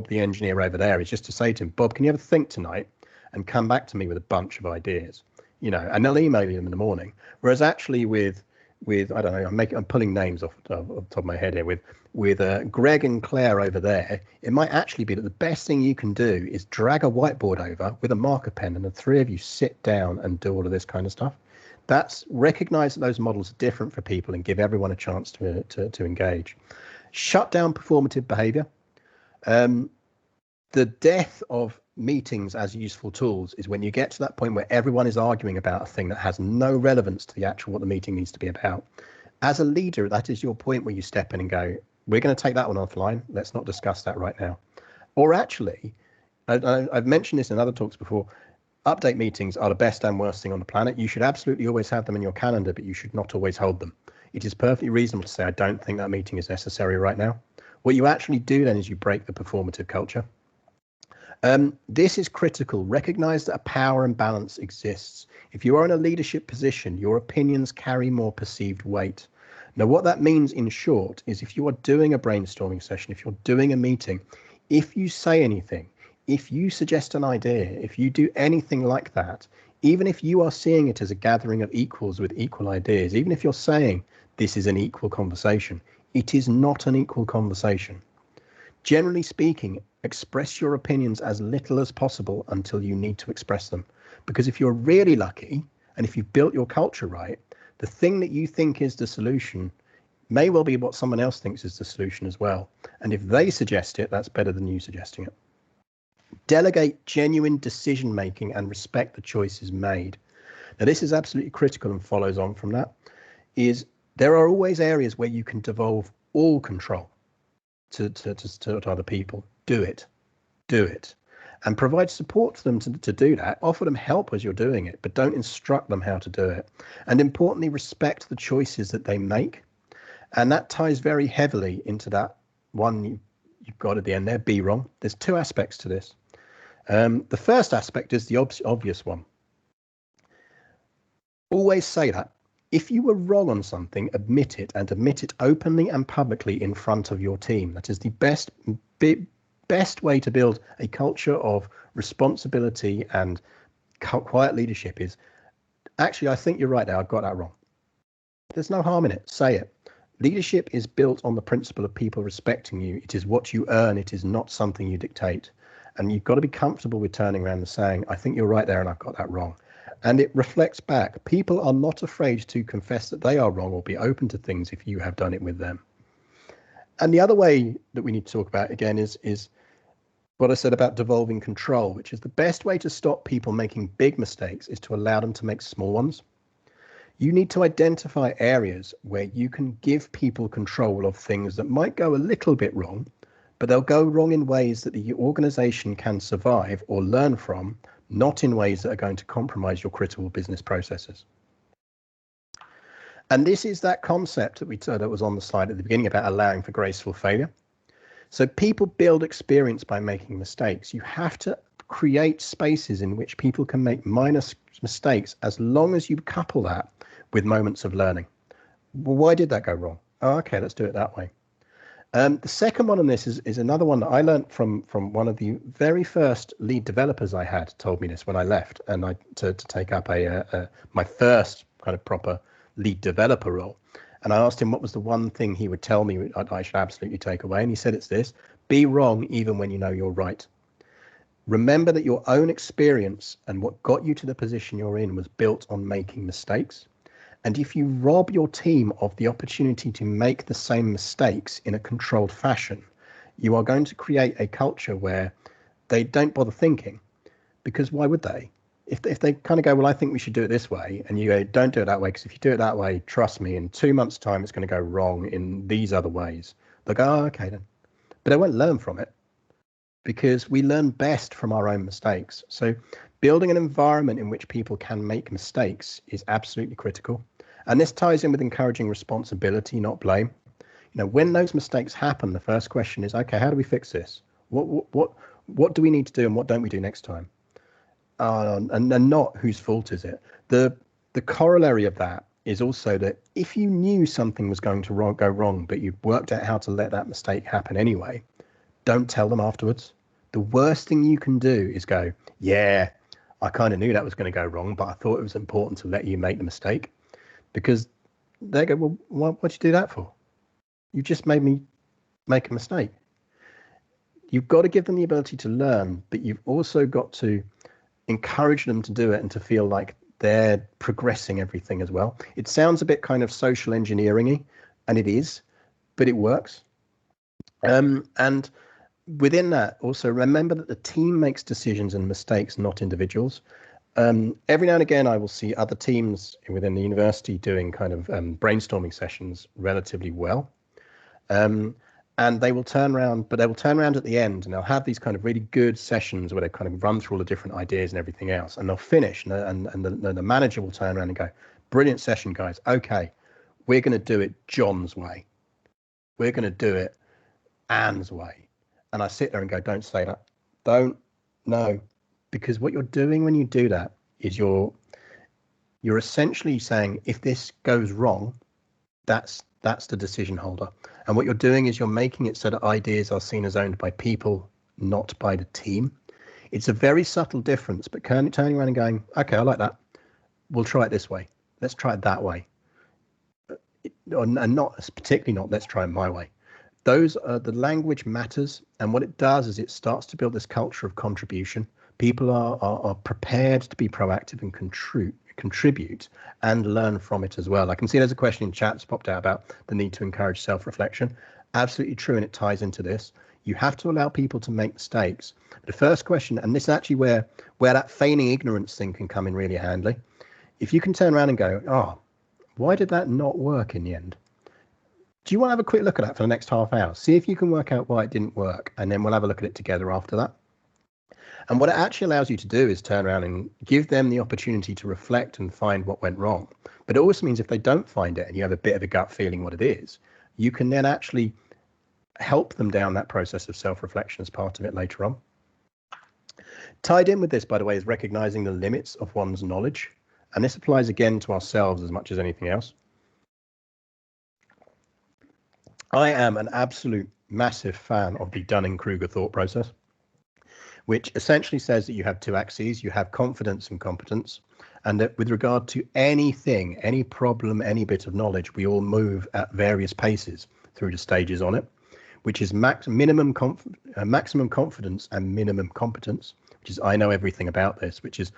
B: the engineer over there is just to say to him, Bob, can you ever think tonight and come back to me with a bunch of ideas? You know, and they'll email you them in the morning. Whereas actually with I don't know, I'm pulling names off the top of my head here, with Greg and Claire over there, it might actually be that the best thing you can do is drag a whiteboard over with a marker pen and the three of you sit down and do all of this kind of stuff. That's recognize that those models are different for people and give everyone a chance to engage. Shut down performative behavior. The death of meetings as useful tools is when you get to that point where everyone is arguing about a thing that has no relevance to the actual what the meeting needs to be about. As a leader, that is your point where you step in and go, we're going to take that one offline. Let's not discuss that right now. Or actually, I've mentioned this in other talks before, update meetings are the best and worst thing on the planet. You should absolutely always have them in your calendar, but you should not always hold them. It is perfectly reasonable to say, I don't think that meeting is necessary right now. What you actually do then is you break the performative culture. This is critical. Recognize that a power imbalance exists. If you are in a leadership position, your opinions carry more perceived weight. Now, what that means in short is if you are doing a brainstorming session, if you're doing a meeting, if you say anything, if you suggest an idea, if you do anything like that, even if you are seeing it as a gathering of equals with equal ideas, even if you're saying this is an equal conversation, it is not an equal conversation. Generally speaking, express your opinions as little as possible until you need to express them. Because if you're really lucky, and if you've built your culture right, the thing that you think is the solution may well be what someone else thinks is the solution as well. And if they suggest it, that's better than you suggesting it. Delegate genuine decision making and respect the choices made. Now, this is absolutely critical and follows on from that, is there are always areas where you can devolve all control to other people. Do it, and provide support to them to do that. Offer them help as you're doing it, but don't instruct them how to do it. And importantly, respect the choices that they make. And that ties very heavily into that one you've got at the end there, be wrong. There's two aspects to this. The first aspect is the obvious one. Always say that. If you were wrong on something, admit it, and admit it openly and publicly in front of your team. That is the best way to build a culture of responsibility and quiet leadership is, actually, I think you're right there. I've got that wrong. There's no harm in it. Say it. Leadership is built on the principle of people respecting you. It is what you earn. It is not something you dictate. And you've got to be comfortable with turning around and saying, I think you're right there and I've got that wrong. And it reflects back. People are not afraid to confess that they are wrong or be open to things if you have done it with them. And the other way that we need to talk about again is what I said about devolving control, which is the best way to stop people making big mistakes is to allow them to make small ones. You need to identify areas where you can give people control of things that might go a little bit wrong, but they'll go wrong in ways that the organization can survive or learn from, not in ways that are going to compromise your critical business processes. And this is that concept that was on the slide at the beginning about allowing for graceful failure. So people build experience by making mistakes. You have to create spaces in which people can make minor mistakes as long as you couple that with moments of learning. Well, why did that go wrong? Oh, okay, let's do it that way. The second one on this is another one that I learned from one of the very first lead developers I had told me this when I left, and to take up my first kind of proper lead developer role. And I asked him what was the one thing he would tell me I should absolutely take away. And he said, it's this: be wrong even when you know you're right. Remember that your own experience and what got you to the position you're in was built on making mistakes. And if you rob your team of the opportunity to make the same mistakes in a controlled fashion, you are going to create a culture where they don't bother thinking, because why would they? If they kind of go, well, I think we should do it this way, and you go, don't do it that way, because if you do it that way, trust me, in 2 months' time, it's going to go wrong in these other ways. They'll go, oh, okay then. But they won't learn from it, because we learn best from our own mistakes. So building an environment in which people can make mistakes is absolutely critical. And this ties in with encouraging responsibility, not blame. When those mistakes happen, the first question is, okay, how do we fix this? What do we need to do and what don't we do next time? And not whose fault is it. The corollary of that is also that if you knew something was going to go wrong, but you worked out how to let that mistake happen anyway, don't tell them afterwards. The worst thing you can do is go, yeah, I kind of knew that was going to go wrong, but I thought it was important to let you make the mistake. Because they go, well, what'd you do that for? You just made me make a mistake. You've got to give them the ability to learn, but you've also got to encourage them to do it and to feel like they're progressing everything as well. It sounds a bit kind of social engineering-y, and it is, but it works. And within that, also remember that the team makes decisions and mistakes, not individuals. Every now and again, I will see other teams within the university doing kind of brainstorming sessions relatively well. And they will turn around, but they will turn around at the end and they'll have these kind of really good sessions where they kind of run through all the different ideas and everything else. And they'll finish and the manager will turn around and go, brilliant session, guys. Okay, we're going to do it John's way. We're going to do it Anne's way. And I sit there and go, don't say that. Don't, no. Because what you're doing when you do that is you're essentially saying, if this goes wrong, that's the decision holder. And what you're doing is you're making it so that ideas are seen as owned by people, not by the team. It's a very subtle difference, but turning around and going, okay, I like that. We'll try it this way. Let's try it that way. And not particularly not, let's try it my way. Those are the language matters. And what it does is it starts to build this culture of contribution. People are prepared to be proactive and contribute and learn from it as well. I can see there's a question in chat that's popped out about the need to encourage self-reflection. Absolutely true, and it ties into this. You have to allow people to make mistakes. The first question, and this is actually where that feigning ignorance thing can come in really handy. If you can turn around and go, oh, why did that not work in the end? Do you want to have a quick look at that for the next half hour? See if you can work out why it didn't work, and then we'll have a look at it together after that. And what it actually allows you to do is turn around and give them the opportunity to reflect and find what went wrong. But it also means if they don't find it and you have a bit of a gut feeling what it is, you can then actually help them down that process of self-reflection as part of it later on. Tied in with this, by the way, is recognizing the limits of one's knowledge. And this applies again to ourselves as much as anything else. I am an absolute massive fan of the Dunning-Kruger thought process. which essentially says that you have two axes. You have confidence and competence, and that with regard to anything, any problem, any bit of knowledge, we all move at various paces through the stages on it, which is maximum confidence and minimum competence, which is I know everything about this, which is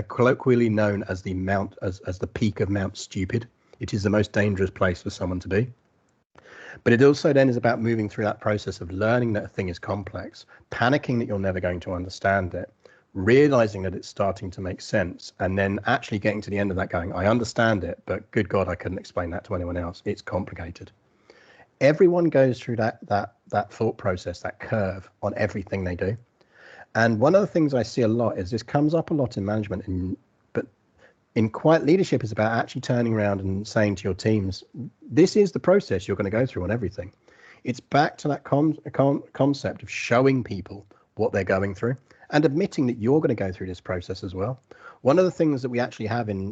B: colloquially known as the peak of Mount Stupid. It is the most dangerous place for someone to be. But it also then is about moving through that process of learning that a thing is complex, panicking that you're never going to understand it, realizing that it's starting to make sense, and then actually getting to the end of that going, I understand it, but good God, I couldn't explain that to anyone else. It's complicated. Everyone goes through that thought process, that curve on everything they do. And one of the things I see a lot is this comes up a lot in management, but in quiet leadership is about actually turning around and saying to your teams, this is the process you're going to go through on everything. It's back to that concept of showing people what they're going through and admitting that you're going to go through this process as well. One of the things that we actually have in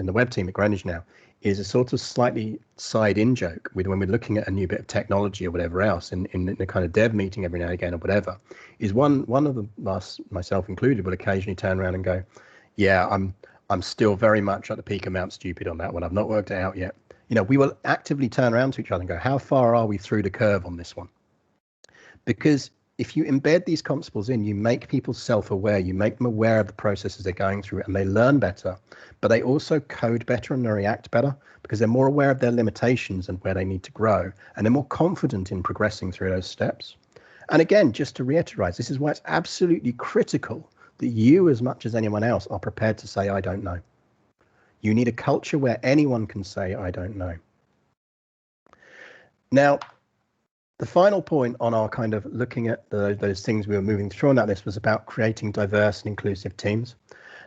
B: the web team at Greenwich now is a sort of slightly side-in joke with when we're looking at a new bit of technology or whatever else in the kind of dev meeting every now and again or whatever, is one of us, myself included, will occasionally turn around and go, yeah, I'm still very much at the peak of Mount Stupid on that one. I've not worked it out yet. We will actively turn around to each other and go, how far are we through the curve on this one? Because if you embed these principles in, you make people self-aware, you make them aware of the processes they're going through, and they learn better, but they also code better and they react better because they're more aware of their limitations and where they need to grow, and they're more confident in progressing through those steps. And again, just to reiterate, this is why it's absolutely critical that you, as much as anyone else, are prepared to say, I don't know. You need a culture where anyone can say, I don't know. Now, the final point on our kind of looking at those things we were moving through on that list was about creating diverse and inclusive teams.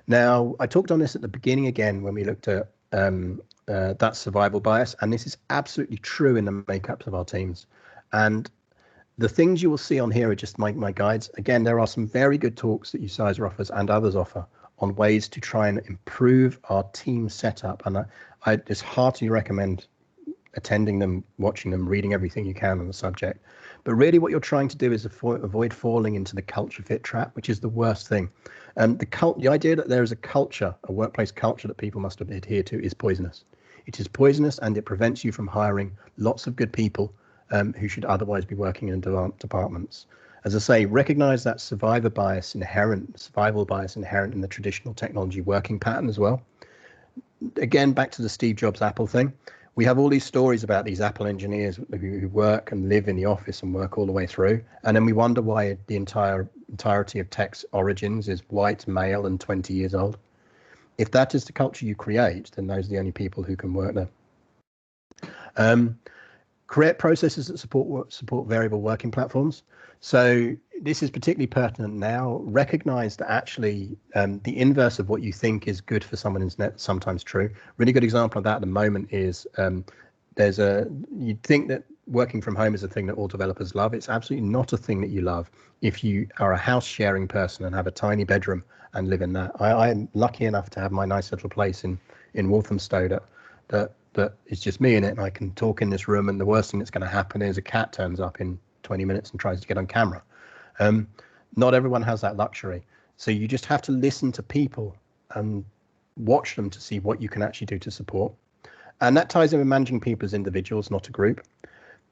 B: Now, I talked on this at the beginning again when we looked at that survival bias, and this is absolutely true in the makeups of our teams. And the things you will see on here are just my guides. Again, there are some very good talks that ucisa offers and others offer on ways to try and improve our team setup. And I just heartily recommend attending them, watching them, reading everything you can on the subject. But really what you're trying to do is avoid falling into the culture fit trap, which is the worst thing. The idea that there is a culture, a workplace culture that people must adhere to is poisonous. It is poisonous, and it prevents you from hiring lots of good people who should otherwise be working in departments. As I say, recognize that survival bias inherent in the traditional technology working pattern as well. Again, back to the Steve Jobs Apple thing. We have all these stories about these Apple engineers who work and live in the office and work all the way through. And then we wonder why the entirety of tech's origins is white, male, and 20 years old. If that is the culture you create, then those are the only people who can work there. Create processes that support variable working platforms. So this is particularly pertinent now. Recognize that actually the inverse of what you think is good for someone is sometimes true. Really good example of that at the moment is you'd think that working from home is a thing that all developers love. It's absolutely not a thing that you love if you are a house sharing person and have a tiny bedroom and live in that. I'm lucky enough to have my nice little place in Walthamstow that it's just me in it, and I can talk in this room, and the worst thing that's going to happen is a cat turns up in 20 minutes and tries to get on camera. Not everyone has that luxury. So you just have to listen to people and watch them to see what you can actually do to support. And that ties in with managing people as individuals, not a group.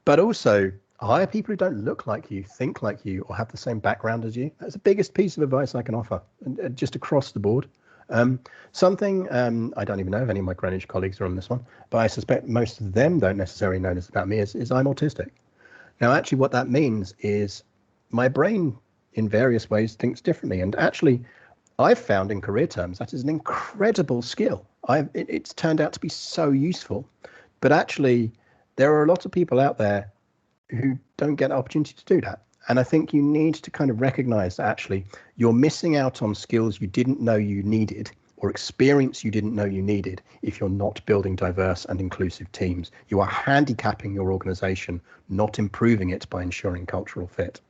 B: But also hire people who don't look like you, think like you, or have the same background as you. That's the biggest piece of advice I can offer, just across the board. Something I don't even know if any of my Greenwich colleagues are on this one, but I suspect most of them don't necessarily know this about me, is I'm autistic. Now, actually, what that means is my brain in various ways thinks differently. And actually, I've found in career terms that is an incredible skill. It's turned out to be so useful. But actually, there are a lot of people out there who don't get the opportunity to do that. And I think you need to kind of recognize that actually you're missing out on skills you didn't know you needed, or experience you didn't know you needed, if you're not building diverse and inclusive teams. You are handicapping your organization, not improving it by ensuring cultural fit.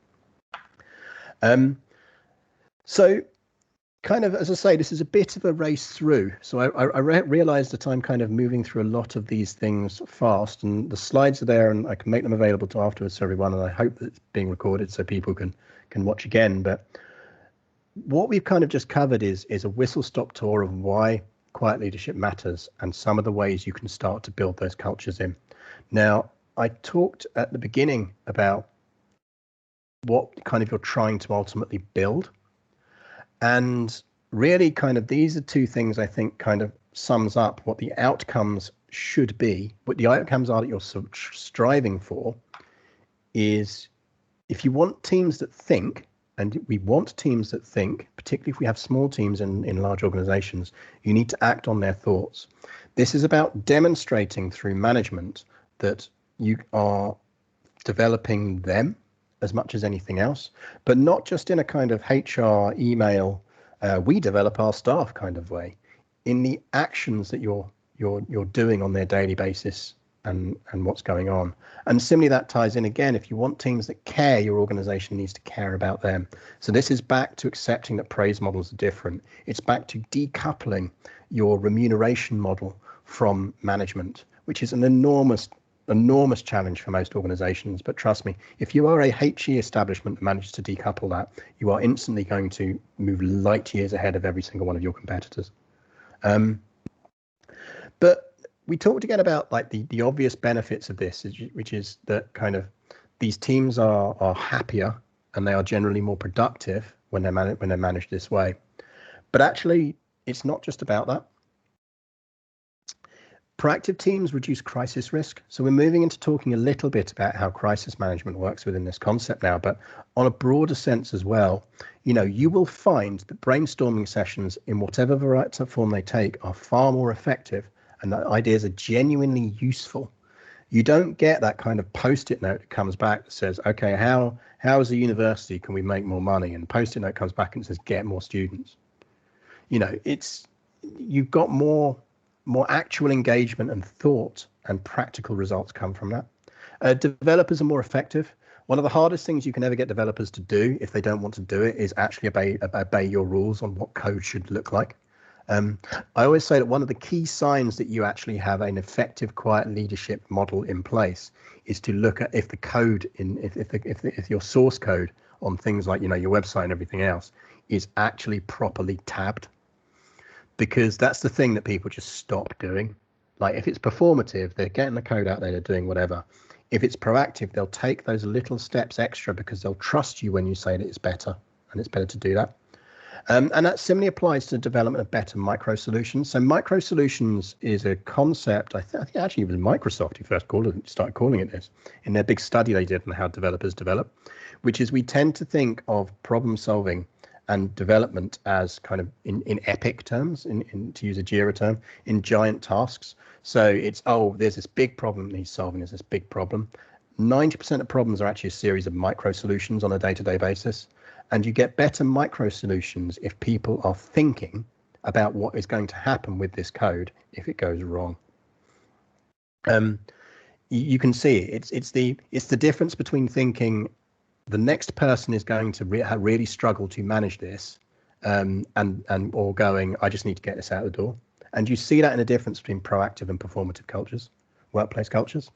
B: So kind of, as I say, this is a bit of a race through. So I realized that I'm kind of moving through a lot of these things fast, and the slides are there, and I can make them available to afterwards to everyone. And I hope that it's being recorded so people can can watch again. But what we've kind of just covered is a whistle-stop tour of why quiet leadership matters and some of the ways you can start to build those cultures in. Now, I talked at the beginning about what kind of you're trying to ultimately build. And really kind of these are two things I think kind of sums up what the outcomes should be. What the outcomes are that you're striving for is, if you want teams that think, and we want teams that think, particularly if we have small teams in large organizations, you need to act on their thoughts. This is about demonstrating through management that you are developing them as much as anything else, but not just in a kind of HR email, we develop our staff kind of way, in the actions that you're doing on their daily basis and what's going on. And similarly, that ties in again, if you want teams that care, your organization needs to care about them. So this is back to accepting that praise models are different. It's back to decoupling your remuneration model from management, which is an enormous challenge for most organizations. But trust me, if you are a HE establishment that manages to decouple that, you are instantly going to move light years ahead of every single one of your competitors. But we talked again about like the obvious benefits of this, which is that kind of these teams are happier and they are generally more productive when they're managed this way. But actually, it's not just about that. Proactive teams reduce crisis risk. So we're moving into talking a little bit about how crisis management works within this concept now, but on a broader sense as well. You will find that brainstorming sessions in whatever variety of form they take are far more effective and that ideas are genuinely useful. You don't get that kind of post-it note that comes back that says, okay, how as a university can we make more money? And post-it note comes back and says, get more students. You've got more actual engagement and thought, and practical results come from that. Developers are more effective. One of the hardest things you can ever get developers to do, if they don't want to do it, is actually obey your rules on what code should look like. I always say that one of the key signs that you actually have an effective quiet leadership model in place is to look at if the code if your source code on things like your website and everything else is actually properly tabbed. Because that's the thing that people just stop doing. Like if it's performative, they're getting the code out there, they're doing whatever. If it's proactive, they'll take those little steps extra because they'll trust you when you say that it's better, and it's better to do that. And that similarly applies to the development of better micro solutions. So micro solutions is a concept, I think actually it was Microsoft who first started calling it this, in their big study they did on how developers develop, which is we tend to think of problem solving and development as kind of in epic terms, to use a Jira term, in giant tasks. So it's, there's this big problem that needs solving, there's this big problem. 90% of problems are actually a series of micro solutions on a day-to-day basis. And you get better micro solutions if people are thinking about what is going to happen with this code if it goes wrong. You can see it's the difference between thinking the next person is going to really struggle to manage this, or going, I just need to get this out the door. And you see that in a difference between proactive and performative cultures, workplace cultures.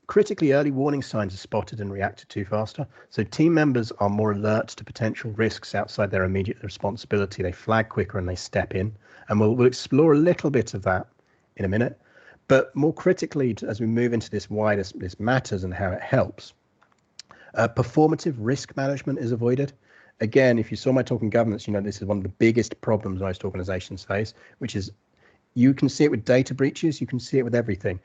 B: Critically, early warning signs are spotted and reacted to faster. So team members are more alert to potential risks outside their immediate responsibility. They flag quicker and they step in. And we'll explore a little bit of that in a minute. But more critically, as we move into this why this matters and how it helps, performative risk management is avoided. Again, if you saw my talk on governance, this is one of the biggest problems most organizations face, which is you can see it with data breaches, you can see it with everything.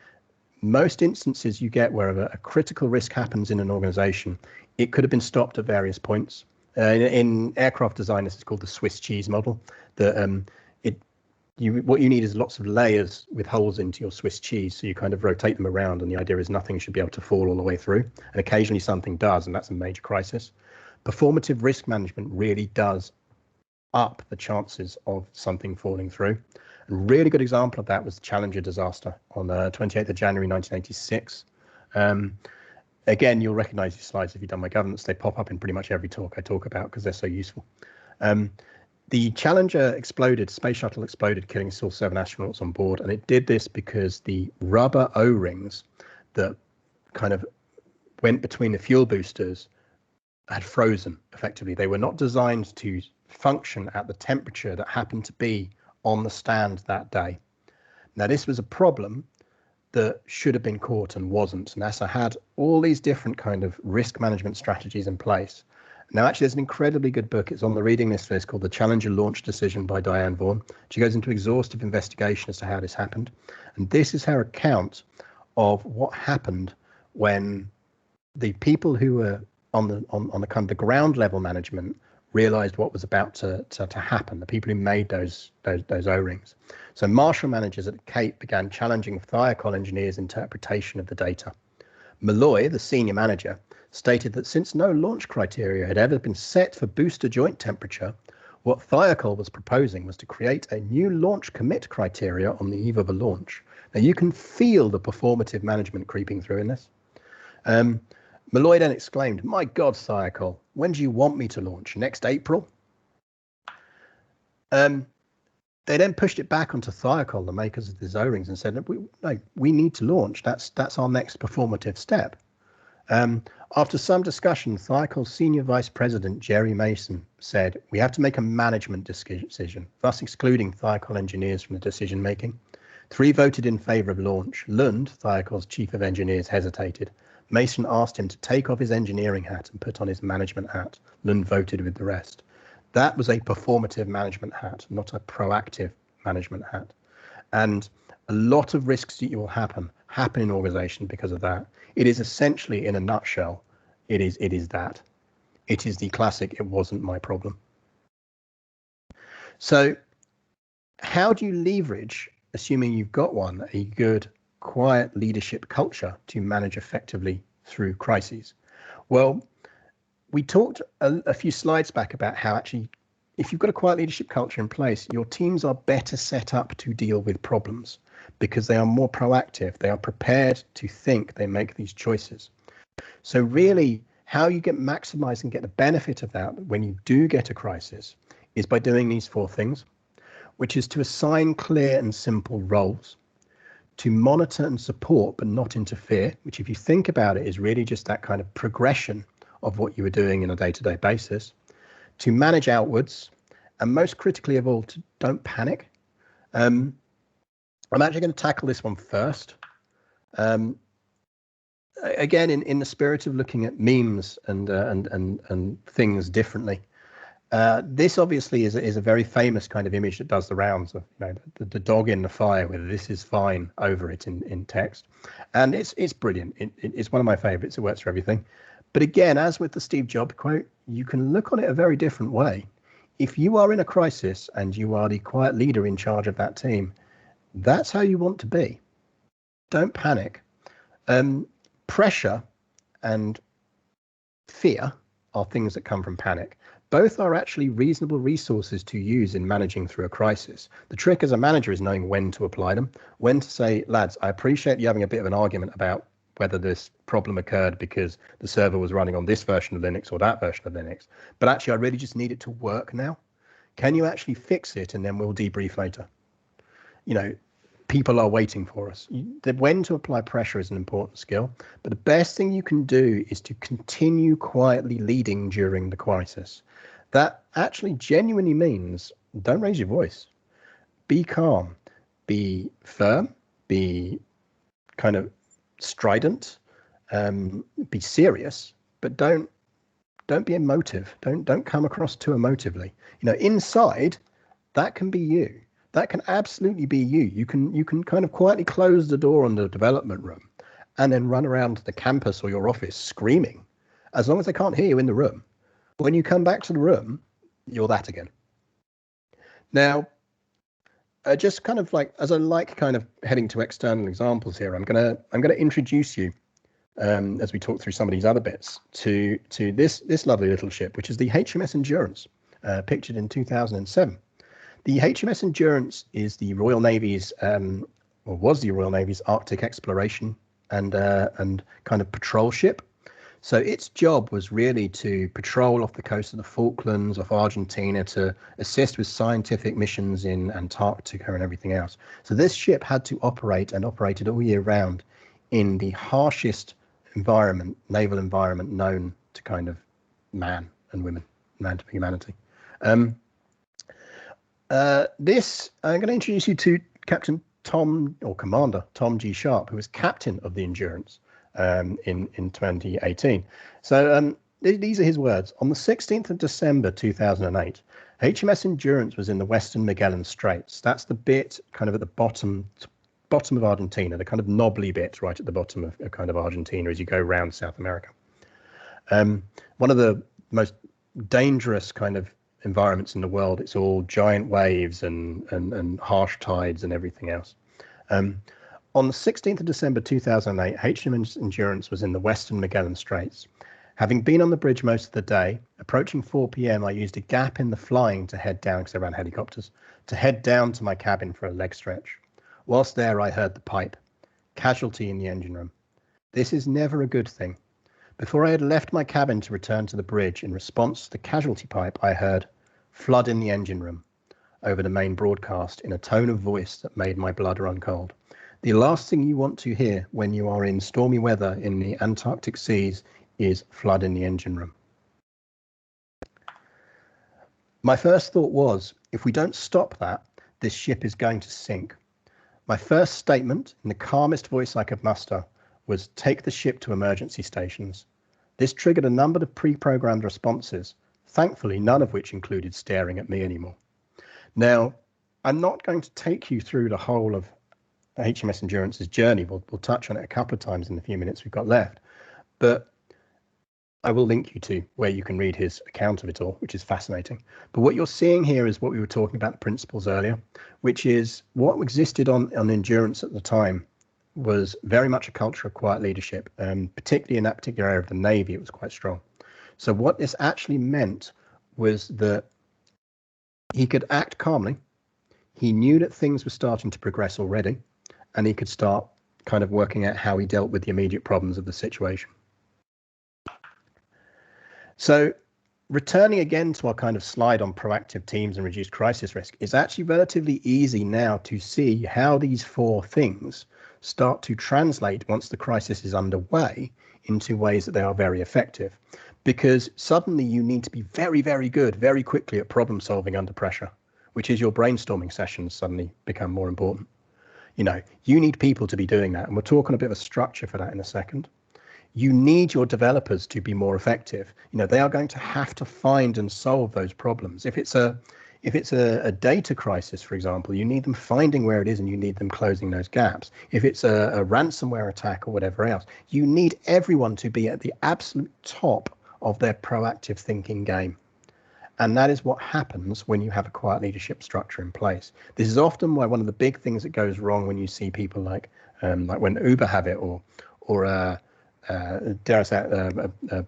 B: Most instances you get where a critical risk happens in an organization, it could have been stopped at various points. In aircraft design, this is called the Swiss cheese model. What you need is lots of layers with holes into your Swiss cheese, so you kind of rotate them around, and the idea is nothing should be able to fall all the way through. And occasionally something does, and that's a major crisis. Performative risk management really does up the chances of something falling through. A really good example of that was the Challenger disaster on the 28th of January 1986. Again, you'll recognize these slides if you've done my governance. They pop up in pretty much every talk I talk about because they're so useful. The Challenger exploded, space shuttle exploded, killing still 7 astronauts on board. And it did this because the rubber O-rings that kind of went between the fuel boosters had frozen effectively. They were not designed to function at the temperature that happened to be on the stand that day. Now, this was a problem that should have been caught and wasn't. NASA had all these different kind of risk management strategies in place. Now, actually, there's an incredibly good book. It's on the reading list for this, called The Challenger Launch Decision by Diane Vaughan. She goes into exhaustive investigation as to how this happened. And this is her account of what happened when the people who were on the kind of the ground level management realized what was about to happen, the people who made those O-rings. So Marshall managers at Cape began challenging Thiokol engineers' interpretation of the data. Malloy, the senior manager, stated that since no launch criteria had ever been set for booster joint temperature, what Thiokol was proposing was to create a new launch commit criteria on the eve of a launch. Now you can feel the performative management creeping through in this. Malloy then exclaimed, "My God, Thiokol, when do you want me to launch? Next April?" They then pushed it back onto Thiokol, the makers of the O-rings, and said, "No, we need to launch. That's our next performative step." After some discussion, Thiokol's senior vice president, Jerry Mason, said, "We have to make a management decision, thus excluding Thiokol engineers from the decision making." 3 voted in favor of launch. Lund, Thiokol's chief of engineers, hesitated. Mason asked him to take off his engineering hat and put on his management hat. Lund voted with the rest. That was a performative management hat, not a proactive management hat. And a lot of risks that will happen in organizations because of that. It is essentially, in a nutshell, it is that. It is the classic, it wasn't my problem. So how do you leverage, assuming you've got one, a good, quiet leadership culture to manage effectively through crises? Well, we talked a few slides back about how actually, if you've got a quiet leadership culture in place, your teams are better set up to deal with problems because they are more proactive. They are prepared to think, they make these choices. So really, how you maximize and get the benefit of that when you do get a crisis is by doing these 4 things, which is to assign clear and simple roles, to monitor and support but not interfere, which if you think about it is really just that kind of progression of what you were doing on a day-to-day basis, to manage outwards, and most critically of all, to don't panic. I'm actually going to tackle this one first. Again, in the spirit of looking at memes and things differently. This obviously is a very famous kind of image that does the rounds of, you know, the dog in the fire with "this is fine" over it in text, and it's brilliant. It's one of my favorites. It works for everything. But again, as with the Steve Jobs quote, you can look on it a very different way. If you are in a crisis and you are the quiet leader in charge of that team, that's how you want to be. Don't panic. Pressure and fear are things that come from panic. Both are actually reasonable resources to use in managing through a crisis. The trick as a manager is knowing when to apply them, when to say, "Lads, I appreciate you having a bit of an argument about whether this problem occurred because the server was running on this version of Linux or that version of Linux, but actually I really just need it to work now. Can you actually fix it, and then we'll debrief later?" You know, people are waiting for us. When to apply pressure is an important skill, but the best thing you can do is to continue quietly leading during the crisis. That actually genuinely means don't raise your voice. Be calm, be firm, be kind of strident, be serious, but don't be emotive. Don't come across too emotively. You know, inside, that can be you. That can absolutely be you. You can kind of quietly close the door on the development room and then run around the campus or your office screaming, as long as they can't hear you in the room. When you come back to the room, you're that again. Now, just kind of like, as I like kind of heading to external examples here, I'm gonna introduce you, as we talk through some of these other bits, to this lovely little ship, which is the HMS Endurance, pictured in 2007. The HMS Endurance is the Royal Navy's, or was the Royal Navy's, Arctic exploration and kind of patrol ship. So its job was really to patrol off the coast of the Falklands, off Argentina, to assist with scientific missions in Antarctica and everything else. So this ship had to operate, and operated all year round, in the harshest environment, naval environment known to kind of man and women, man to humanity. I'm going to introduce you to Captain Tom, or Commander Tom G. Sharp, who was captain of the Endurance in 2018. So these are his words. On the 16th of December 2008, HMS Endurance was in the Western Magellan Straits. That's the bit kind of at the bottom of Argentina, the kind of knobbly bit right at the bottom of kind of Argentina as you go around South America. One of the most dangerous kind of environments in the world. It's all giant waves and harsh tides and everything else. On the 16th of December 2008, HMS Endurance was in the Western Magellan Straits. Having been on the bridge most of the day, approaching 4 p.m, I used a gap in the flying to head down, because I ran helicopters, to head down to my cabin for a leg stretch. Whilst there, I heard the pipe. Casualty in the engine room. This is never a good thing. Before I had left my cabin to return to the bridge, in response to the casualty pipe, I heard "flood in the engine room" over the main broadcast in a tone of voice that made my blood run cold. The last thing you want to hear when you are in stormy weather in the Antarctic seas is "flood in the engine room." My first thought was, if we don't stop that, this ship is going to sink. My first statement, in the calmest voice I could muster, was take the ship to emergency stations. This triggered a number of pre-programmed responses, thankfully none of which included staring at me anymore. Now, I'm not going to take you through the whole of HMS Endurance's journey. We'll touch on it a couple of times in the few minutes we've got left, but I will link you to where you can read his account of it all, which is fascinating. But what you're seeing here is what we were talking about, the principles earlier, which is what existed on Endurance at the time was very much a culture of quiet leadership, particularly in that particular area of the Navy, it was quite strong. So what this actually meant was that he could act calmly. He knew that things were starting to progress already, and he could start kind of working out how he dealt with the immediate problems of the situation. So returning again to our kind of slide on proactive teams and reduced crisis risk, it's actually relatively easy now to see how these four things start to translate once the crisis is underway into ways that they are very effective. Because suddenly you need to be very, very good, very quickly at problem solving under pressure, which is your brainstorming sessions suddenly become more important. You know, you need people to be doing that. And we'll talk on a bit of a structure for that in a second. You need your developers to be more effective. You know, they are going to have to find and solve those problems. If it's a data crisis, for example, you need them finding where it is and you need them closing those gaps. If it's a ransomware attack or whatever else, you need everyone to be at the absolute top of their proactive thinking game. And that is what happens when you have a quiet leadership structure in place. This is often why one of the big things that goes wrong when you see people like when Uber have it, or dare I say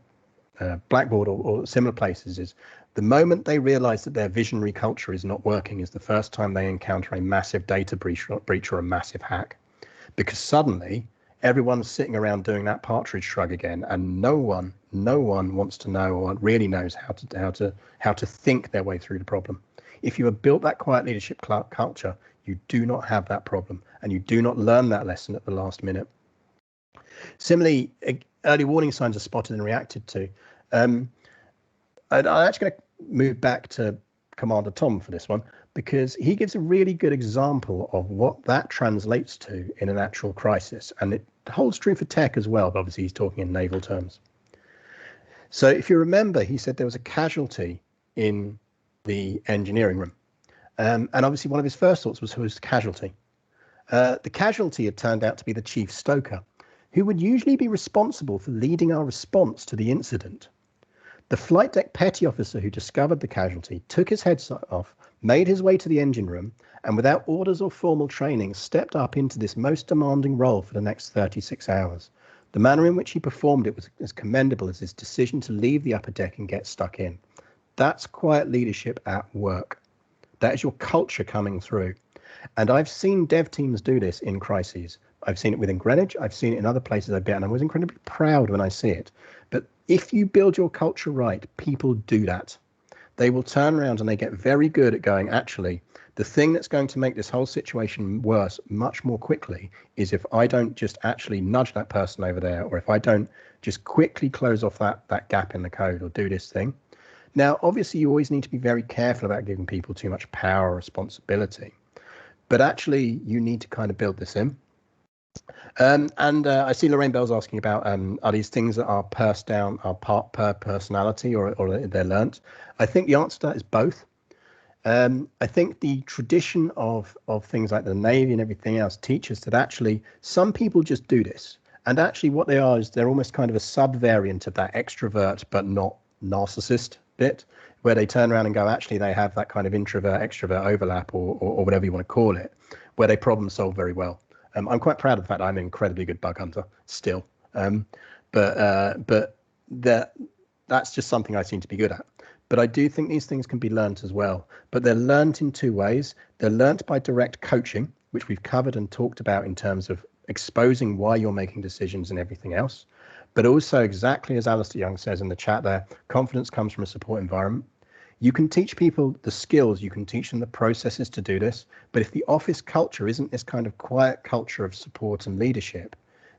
B: Blackboard or similar places, is the moment they realize that their visionary culture is not working is the first time they encounter a massive data breach or a massive hack, because suddenly everyone's sitting around doing that partridge shrug again, and no one wants to know or really knows how to think their way through the problem. If you have built that quiet leadership culture, you do not have that problem, and you do not learn that lesson at the last minute. Similarly, early warning signs are spotted and reacted to. I'm actually going to move back to Commander Tom for this one, because he gives a really good example of what that translates to in an actual crisis. And it holds true for tech as well, but obviously he's talking in naval terms. So if you remember, he said there was a casualty in the engineering room. And obviously one of his first thoughts was, who was the casualty? The casualty had turned out to be the chief stoker, who would usually be responsible for leading our response to the incident. The flight deck petty officer who discovered the casualty took his headset off, made his way to the engine room, and without orders or formal training, stepped up into this most demanding role for the next 36 hours. The manner in which he performed it was as commendable as his decision to leave the upper deck and get stuck in. That's quiet leadership at work. That is your culture coming through. And I've seen dev teams do this in crises. I've seen it within Greenwich. I've seen it in other places I've been, and I was incredibly proud when I see it. But if you build your culture right, people do that. they will turn around and they get very good at going, actually, the thing that's going to make this whole situation worse much more quickly is if I don't just actually nudge that person over there, or if I don't just quickly close off that gap in the code or do this thing. Now, obviously, you always need to be very careful about giving people too much power or responsibility, but actually, you need to kind of build this in. I see Lorraine Bell's asking about are these things that are pursed down, are part per personality, or they're learnt? I think the answer to that is both. I think the tradition of things like the Navy and everything else teaches that actually some people just do this. And actually what they are is they're almost kind of a sub-variant of that extrovert but not narcissist bit, where they turn around and go, actually, they have that kind of introvert-extrovert overlap or whatever you want to call it, where they problem solve very well. I'm quite proud of the fact that I'm an incredibly good bug hunter still. But that's just something I seem to be good at. But I do think these things can be learnt as well. But they're learnt in two ways. They're learnt by direct coaching, which we've covered and talked about in terms of exposing why you're making decisions and everything else. But also, exactly as Alistair Young says in the chat there, confidence comes from a support environment. You can teach people the skills, you can teach them the processes to do this. But if the office culture isn't this kind of quiet culture of support and leadership,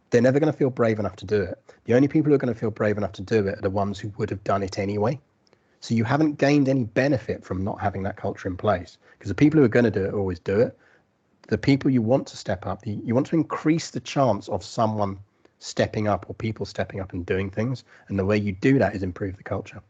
B: they're never going to feel brave enough to do it. The only people who are going to feel brave enough to do it are the ones who would have done it anyway. So you haven't gained any benefit from not having that culture in place, because the people who are going to do it always do it. The people you want to step up, you want to increase the chance of someone stepping up or people stepping up and doing things. And the way you do that is improve the culture.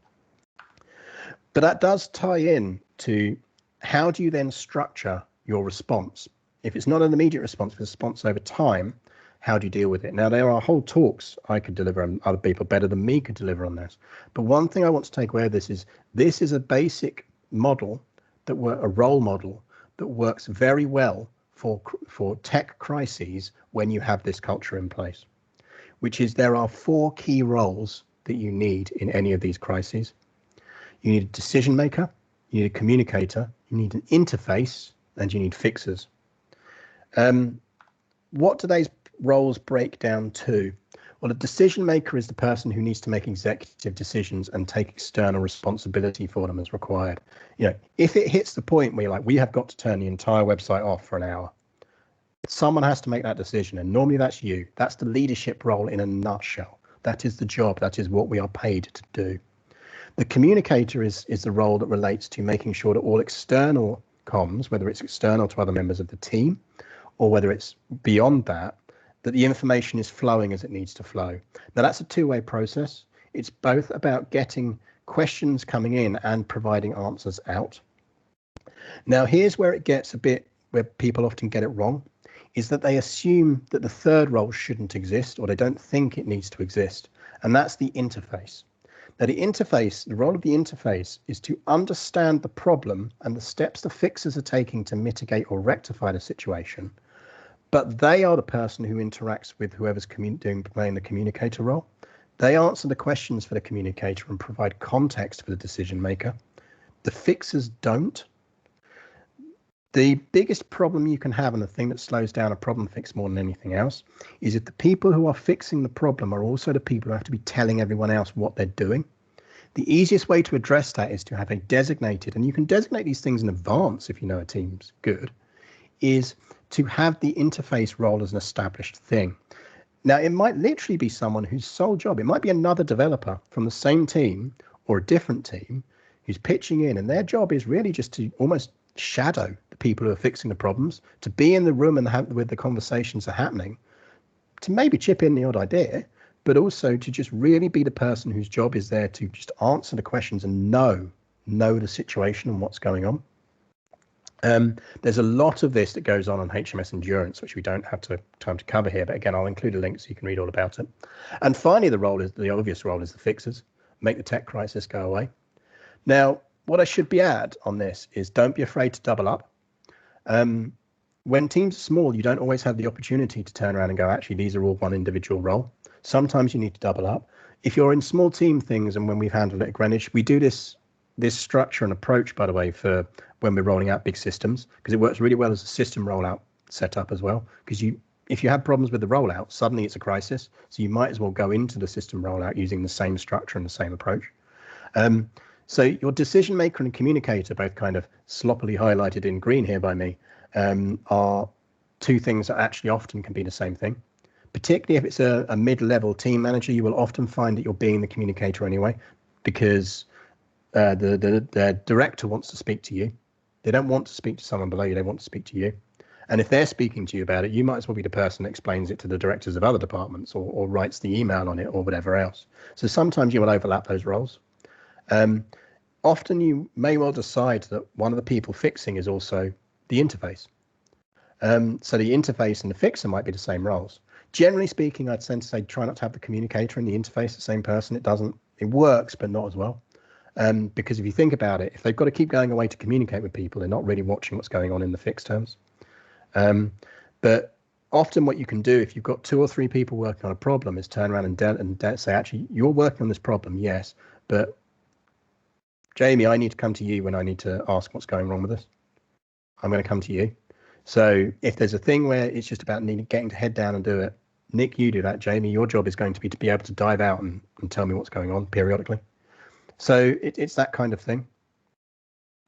B: But that does tie in to how do you then structure your response? If it's not an immediate response, but a response over time, how do you deal with it? Now, there are whole talks I could deliver, and other people better than me could deliver on this. But one thing I want to take away of this is a basic model, a role model that works very well for tech crises when you have this culture in place, which is there are 4 key roles that you need in any of these crises. You need a decision maker, you need a communicator, you need an interface, and you need fixers. What do those roles break down to? Well, a decision maker is the person who needs to make executive decisions and take external responsibility for them as required. You know, if it hits the point where you're like, we have got to turn the entire website off for an hour, someone has to make that decision, and normally that's you. That's the leadership role in a nutshell. That is the job. That is what we are paid to do. The communicator is the role that relates to making sure that all external comms, whether it's external to other members of the team or whether it's beyond that, that the information is flowing as it needs to flow. Now, that's a two-way process. It's both about getting questions coming in and providing answers out. Now, here's where it gets a bit, where people often get it wrong, is that they assume that the third role shouldn't exist, or they don't think it needs to exist, and that's the interface. Now, the role of the interface is to understand the problem and the steps the fixers are taking to mitigate or rectify the situation, but they are the person who interacts with whoever's playing the communicator role. They answer the questions for the communicator and provide context for the decision maker. The fixers don't. The biggest problem you can have, and the thing that slows down a problem fix more than anything else, is if the people who are fixing the problem are also the people who have to be telling everyone else what they're doing. The easiest way to address that is to have a designated, and you can designate these things in advance if you know a team's good, is to have the interface role as an established thing. Now, it might literally be someone whose sole job, it might be another developer from the same team or a different team who's pitching in, and their job is really just to almost shadow the people who are fixing the problems, to be in the room and with the conversations are happening, to maybe chip in the odd idea, but also to just really be the person whose job is there to just answer the questions and know the situation and what's going on. There's a lot of this that goes on HMS Endurance, which we don't have time to cover here, but again, I'll include a link so you can read all about it. And finally, the obvious role is the fixers, make the tech crisis go away. Now, what I should be on this is don't be afraid to double up. When teams are small, you don't always have the opportunity to turn around and go, actually, these are all one individual role. Sometimes you need to double up. If you're in small team things, and when we've handled it at Greenwich, we do this structure and approach, by the way, for when we're rolling out big systems, because it works really well as a system rollout setup as well. Because if you have problems with the rollout, suddenly it's a crisis. So you might as well go into the system rollout using the same structure and the same approach. So your decision maker and communicator, both kind of sloppily highlighted in green here by me, are two things that actually often can be the same thing. Particularly if it's a mid-level team manager, you will often find that you're being the communicator anyway, because the director wants to speak to you. They don't want to speak to someone below you, they want to speak to you. And if they're speaking to you about it, you might as well be the person that explains it to the directors of other departments, or writes the email on it, or whatever else. So sometimes you will overlap those roles. Often you may well decide that one of the people fixing is also the interface. So the interface and the fixer might be the same roles. Generally speaking, I'd tend to say try not to have the communicator and the interface the same person. It works, but not as well. Because if you think about it, if they've got to keep going away to communicate with people, they're not really watching what's going on in the fixed terms. But often what you can do if you've got 2 or 3 people working on a problem is turn around and say, actually, you're working on this problem, yes, but Jamie, I need to come to you when I need to ask what's going wrong with this. I'm going to come to you. So if there's a thing where it's just about getting to head down and do it, Nick, you do that. Jamie, your job is going to be able to dive out and tell me what's going on periodically. So it's that kind of thing.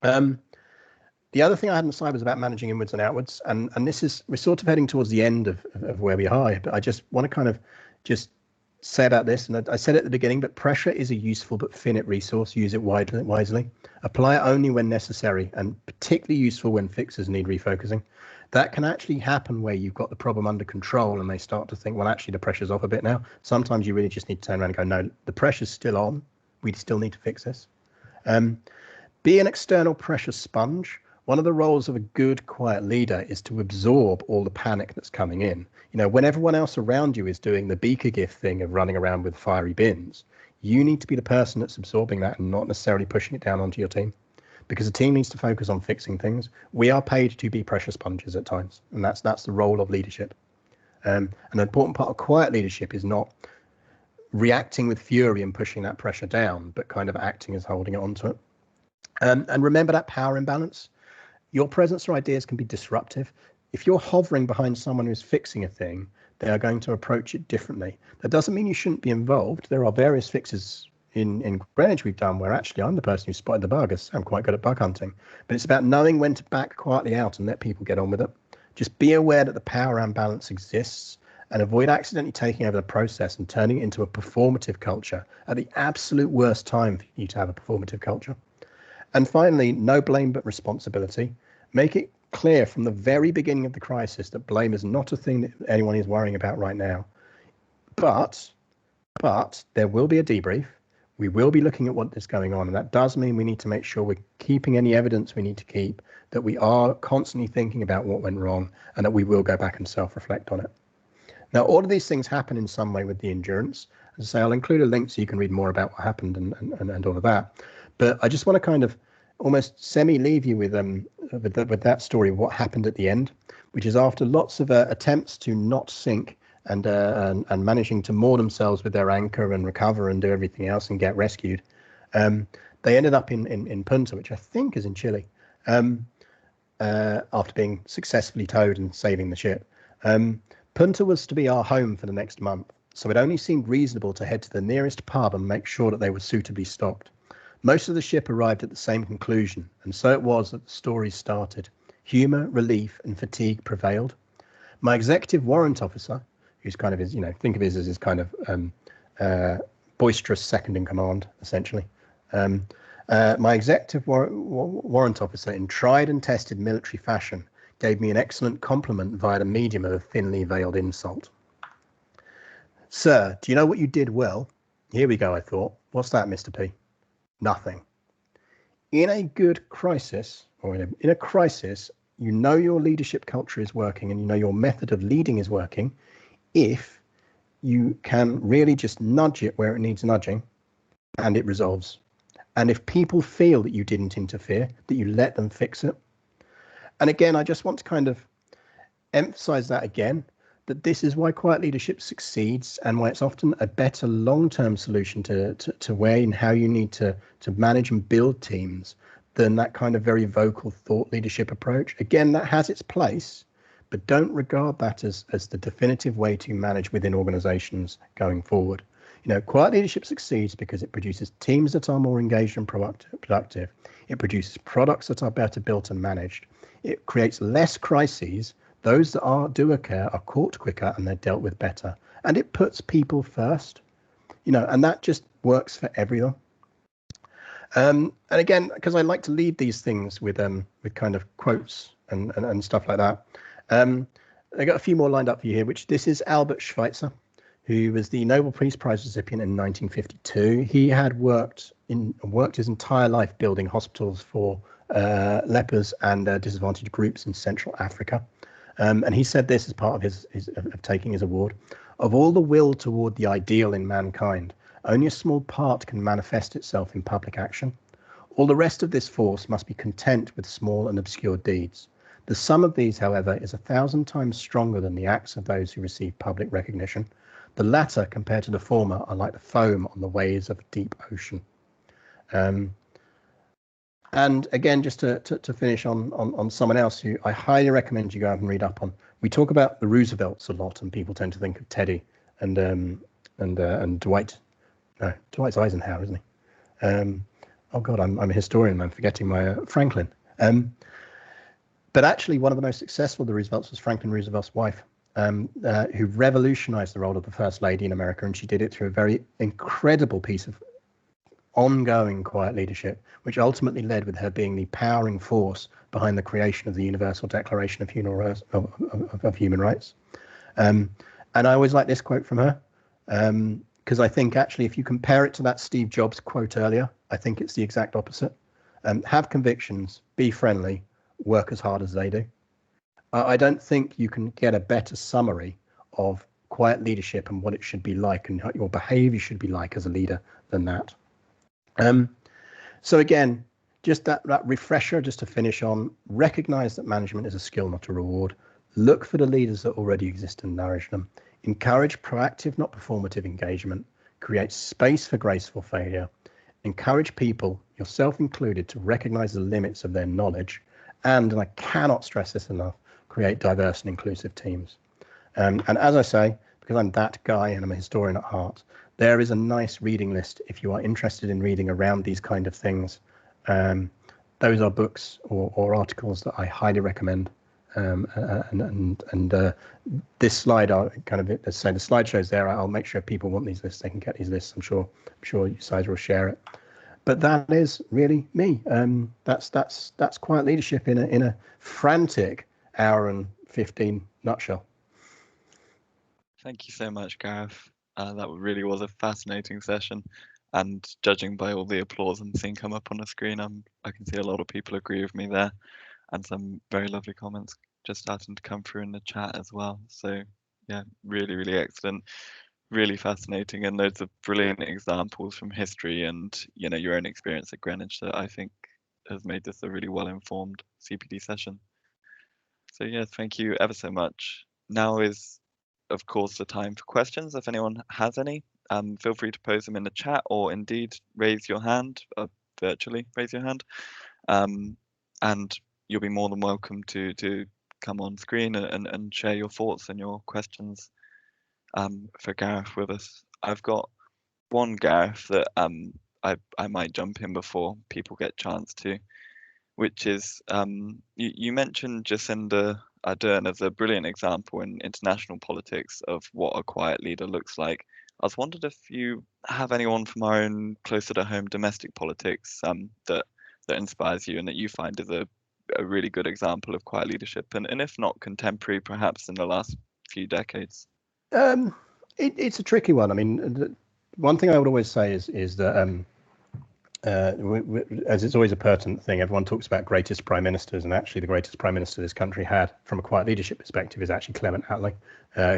B: The other thing I had on the slide was about managing inwards and outwards. And we're sort of heading towards the end of where we are. But I just want to kind of just say about this. And I said at the beginning, but pressure is a useful but finite resource. Use it wisely. Apply it only when necessary, and particularly useful when fixers need refocusing. That can actually happen where you've got the problem under control and they start to think, well, actually the pressure's off a bit now. Sometimes you really just need to turn around and go, no, the pressure's still on. We still need to fix this. Be an external pressure sponge. One of the roles of a good, quiet leader is to absorb all the panic that's coming in. You know, when everyone else around you is doing the beaker gift thing of running around with fiery bins, you need to be the person that's absorbing that and not necessarily pushing it down onto your team, because the team needs to focus on fixing things. We are paid to be pressure sponges at times, and that's the role of leadership. An important part of quiet leadership is not reacting with fury and pushing that pressure down, but kind of acting as holding it onto it. And remember that power imbalance. Your presence or ideas can be disruptive. If you're hovering behind someone who's fixing a thing, they are going to approach it differently. That doesn't mean you shouldn't be involved. There are various fixes in Greenwich we've done where actually I'm the person who spotted the bug, as I'm quite good at bug hunting. But it's about knowing when to back quietly out and let people get on with it. Just be aware that the power imbalance exists, and avoid accidentally taking over the process and turning it into a performative culture at the absolute worst time for you to have a performative culture. And finally, no blame but responsibility. Make it clear from the very beginning of the crisis that blame is not a thing that anyone is worrying about right now. But there will be a debrief. We will be looking at what is going on, and that does mean we need to make sure we're keeping any evidence we need to keep, that we are constantly thinking about what went wrong, and that we will go back and self-reflect on it. Now, all of these things happen in some way with the endurance. As I say, I'll include a link so you can read more about what happened and all of that. But I just want to kind of almost leave you with that story of what happened at the end, which is after lots of attempts to not sink and managing to moor themselves with their anchor and recover and do everything else and get rescued. They ended up in Punta, which I think is in Chile, after being successfully towed and saving the ship. Punta was to be our home for the next month, so it only seemed reasonable to head to the nearest pub and make sure that they were suitably stocked. Most of the ship arrived at the same conclusion, and so it was that the stories started. Humour, relief, and fatigue prevailed. My executive warrant officer, who's kind of his, think of his as his kind of boisterous second in command, essentially. My executive warrant officer, in tried and tested military fashion, gave me an excellent compliment via the medium of a thinly veiled insult. Sir, do you know what you did well? Here we go, I thought. What's that, Mr. P? Nothing. In a good crisis, or in a crisis, you know your leadership culture is working and you know your method of leading is working if you can really just nudge it where it needs nudging and it resolves. And if people feel that you didn't interfere, that you let them fix it. And again, I just want to kind of emphasize that again, that this is why quiet leadership succeeds and why it's often a better long-term solution to where and how you need to manage and build teams than that kind of very vocal thought leadership approach. Again, that has its place, but don't regard that as the definitive way to manage within organizations going forward. Quiet leadership succeeds because it produces teams that are more engaged and productive. It produces products that are better built and managed. It creates less crises. Those that do occur are caught quicker and they're dealt with better. And it puts people first, and that just works for everyone. And again, because I like to lead these things with kind of quotes and stuff like that. I got a few more lined up for you here, this is Albert Schweitzer, who was the Nobel Peace Prize recipient in 1952. He had worked his entire life building hospitals for lepers and disadvantaged groups in Central Africa. And he said this as part of of taking his award: of all the will toward the ideal in mankind, only a small part can manifest itself in public action. All the rest of this force must be content with small and obscure deeds. The sum of these, however, is 1,000 times stronger than the acts of those who receive public recognition. The latter, compared to the former, are like the foam on the waves of a deep ocean. And again, just to finish on someone else who I highly recommend you go out and read up on. We talk about the Roosevelts a lot, and people tend to think of Teddy and Dwight. No, Dwight's Eisenhower, isn't he? Oh God, I'm a historian. I'm forgetting my Franklin. But actually, one of the most successful of the Roosevelts was Franklin Roosevelt's wife, who revolutionized the role of the First Lady in America, and she did it through a very incredible piece of ongoing quiet leadership, which ultimately led with her being the powering force behind the creation of the Universal Declaration of Human Rights. And I always like this quote from her, because I think actually if you compare it to that Steve Jobs quote earlier, I think it's the exact opposite. Have convictions, be friendly, work as hard as they do. I don't think you can get a better summary of quiet leadership and what it should be like and how your behavior should be like as a leader than that. So again, just that refresher, just to finish on, recognize that management is a skill, not a reward. Look for the leaders that already exist and nourish them. Encourage proactive, not performative engagement. Create space for graceful failure. Encourage people, yourself included, to recognize the limits of their knowledge. And I cannot stress this enough, create diverse and inclusive teams. And as I say, because I'm that guy and I'm a historian at heart, there is a nice reading list if you are interested in reading around these kind of things. Those are books or articles that I highly recommend. This slide, I'll kind of, let's say the slideshow's there. I'll make sure if people want these lists, they can get these lists. I'm sure you guys will share it. But that is really me. That's quiet leadership in a frantic hour and 15 nutshell.
A: Thank you so much, Gareth. That really was a fascinating session, and judging by all the applause I'm seeing come up on the screen, I can see a lot of people agree with me there, and some very lovely comments just starting to come through in the chat as well. So yeah, really, really excellent, really fascinating, and loads of brilliant examples from history and your own experience at Greenwich that I think has made this a really well-informed CPD session. So yeah, thank you ever so much. Now is, of course, the time for questions. If anyone has any, feel free to post them in the chat, or indeed raise your hand, virtually raise your hand, and you'll be more than welcome to come on screen and share your thoughts and your questions for Gareth with us. I've got one, Gareth, that I might jump in before people get a chance to, which is you mentioned Jacinda Ardern as a brilliant example in international politics of what a quiet leader looks like. I was wondered if you have anyone from our own closer to home domestic politics that inspires you and that you find is a really good example of quiet leadership, and if not contemporary, perhaps in the last few decades.
B: It's a tricky one. I mean, one thing I would always say is that as it's always a pertinent thing, everyone talks about greatest prime ministers, and actually the greatest prime minister this country had from a quiet leadership perspective is actually Clement Attlee,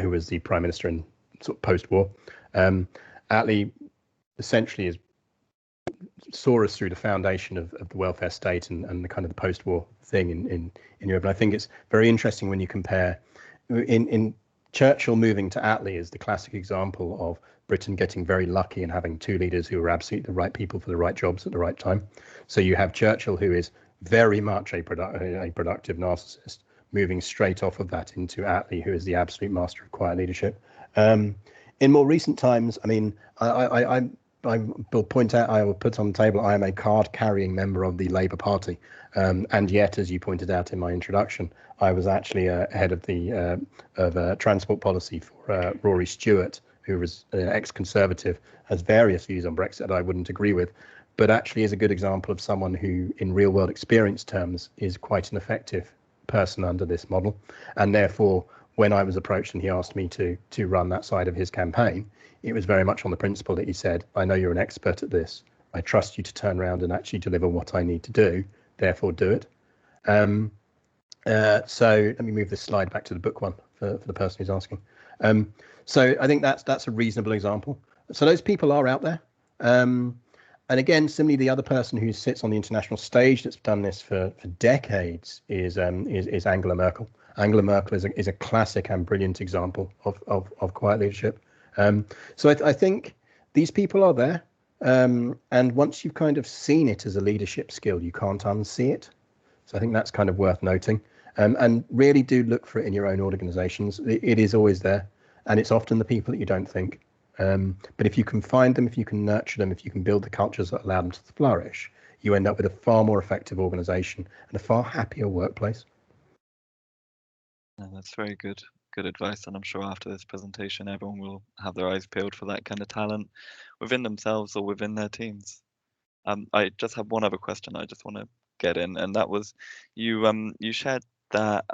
B: who was the prime minister in sort of post-war. Attlee essentially saw us through the foundation of the welfare state and the kind of the post-war thing in Europe. And I think it's very interesting when you compare in Churchill moving to Attlee is the classic example of Britain getting very lucky and having two leaders who are absolutely the right people for the right jobs at the right time. So you have Churchill, who is very much a productive narcissist, moving straight off of that into Attlee, who is the absolute master of quiet leadership. In more recent times, I mean, I will point out, I will put on the table, I am a card-carrying member of the Labour Party, and yet, as you pointed out in my introduction, I was actually head of the transport policy for Rory Stewart, who was ex-Conservative, has various views on Brexit that I wouldn't agree with, but actually is a good example of someone who, in real-world experience terms, is quite an effective person under this model, and therefore, when I was approached and he asked me to run that side of his campaign, it was very much on the principle that he said, I know you're an expert at this. I trust you to turn around and actually deliver what I need to do. Therefore, do it. So let me move this slide back to the book one for the person who's asking. So I think that's a reasonable example. So those people are out there. And again, similarly, the other person who sits on the international stage that's done this for decades is Angela Merkel. Angela Merkel is a classic and brilliant example of quiet leadership. So I think these people are there. And once you've kind of seen it as a leadership skill, you can't unsee it. So I think that's kind of worth noting. And really do look for it in your own organizations. It is always there. And it's often the people that you don't think. But if you can find them, if you can nurture them, if you can build the cultures that allow them to flourish, you end up with a far more effective organization and a far happier workplace.
A: No, that's very good advice, and I'm sure after this presentation everyone will have their eyes peeled for that kind of talent within themselves or within their teams. I just have one other question I just want to get in, and that was you shared that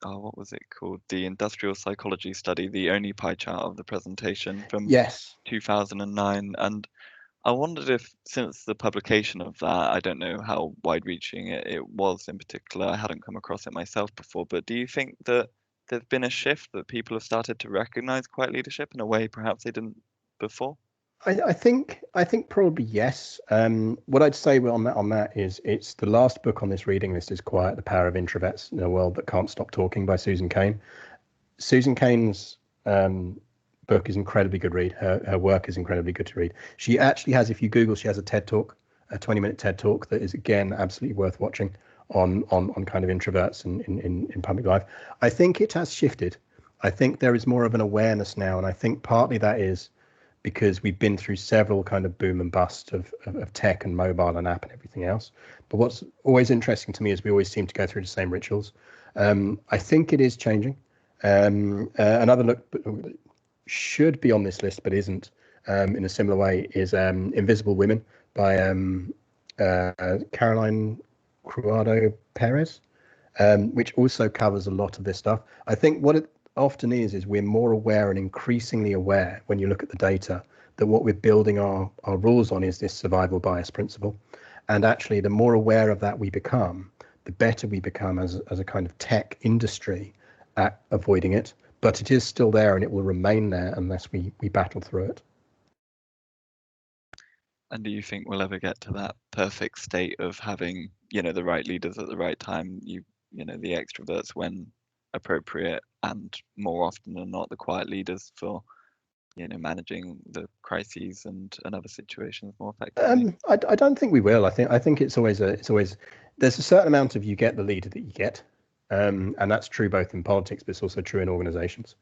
A: what was it called, the industrial psychology study, the only pie chart of the presentation from
B: Yes.
A: 2009, and I wondered if, since the publication of that, I don't know how wide-reaching it was in particular, I hadn't come across it myself before, but do you think that there's been a shift, that people have started to recognize quiet leadership in a way perhaps they didn't before?
B: I think probably yes. What I'd say on that is it's the last book on this reading list is Quiet: The Power of Introverts in a World That Can't Stop Talking by Susan Cain. Susan Cain's book is incredibly good read. Her work is incredibly good to read. She actually has, if you Google, she has a TED talk, a 20-minute TED talk that is again absolutely worth watching on kind of introverts in public life. I think it has shifted. I think there is more of an awareness now, and I think partly that is because we've been through several kind of boom and bust of tech and mobile and app and everything else. But what's always interesting to me is we always seem to go through the same rituals. I think it is changing. Another look should be on this list but isn't in a similar way is Invisible Women by Caroline Cruado Perez, which also covers a lot of this stuff. I think what it often is we're more aware and increasingly aware when you look at the data that what we're building our rules on is this survival bias principle. And actually, the more aware of that we become, the better we become as a kind of tech industry at avoiding it. But it is still there and it will remain there unless we battle through it.
A: And do you think we'll ever get to that perfect state of having, the right leaders at the right time, the extroverts when appropriate, and more often than not, the quiet leaders for, managing the crises and other situations more effectively?
B: I don't think we will. I think it's always there's a certain amount of you get the leader that you get. And that's true both in politics, but it's also true in organizations.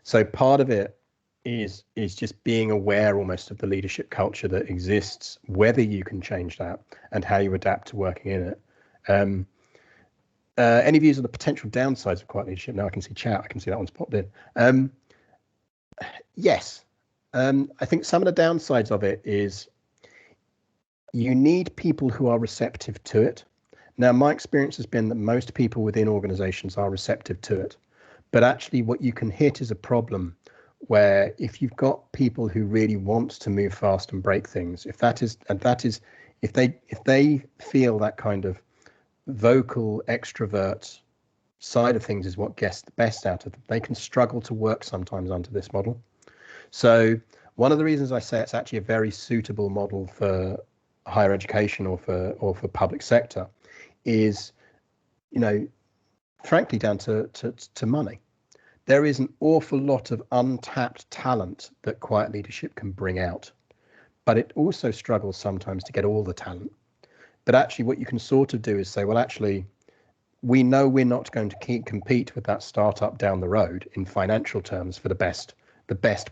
B: So part of it is just being aware almost of the leadership culture that exists, whether you can change that and how you adapt to working in it. Any views on the potential downsides of quiet leadership? Now I can see chat. I can see that one's popped in. Yes. I think some of the downsides of it is you need people who are receptive to it. Now, my experience has been that most people within organizations are receptive to it. But actually what you can hit is a problem where if you've got people who really want to move fast and break things, if they feel that kind of vocal extrovert side of things is what gets the best out of them, they can struggle to work sometimes under this model. So one of the reasons I say it's actually a very suitable model for higher education or for public sector is, frankly, down to money. There is an awful lot of untapped talent that quiet leadership can bring out, but it also struggles sometimes to get all the talent. But actually what you can sort of do is say, well, actually, we know we're not going to compete with that startup down the road in financial terms for the best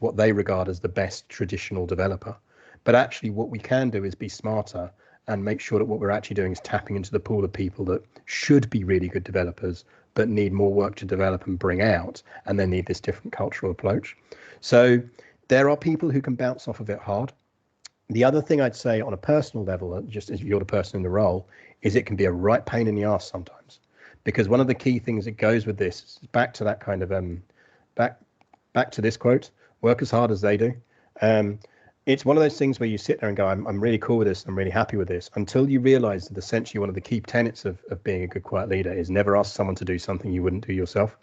B: what they regard as the best traditional developer. But actually what we can do is be smarter and make sure that what we're actually doing is tapping into the pool of people that should be really good developers, but need more work to develop and bring out, and they need this different cultural approach. So there are people who can bounce off of it hard. The other thing I'd say on a personal level, just as you're the person in the role, is it can be a right pain in the ass sometimes. Because one of the key things that goes with this is back to that kind of back to this quote: work as hard as they do. It's one of those things where you sit there and go, I'm really cool with this, I'm really happy with this, until you realize that essentially one of the key tenets of being a good quiet leader is never ask someone to do something you wouldn't do yourself,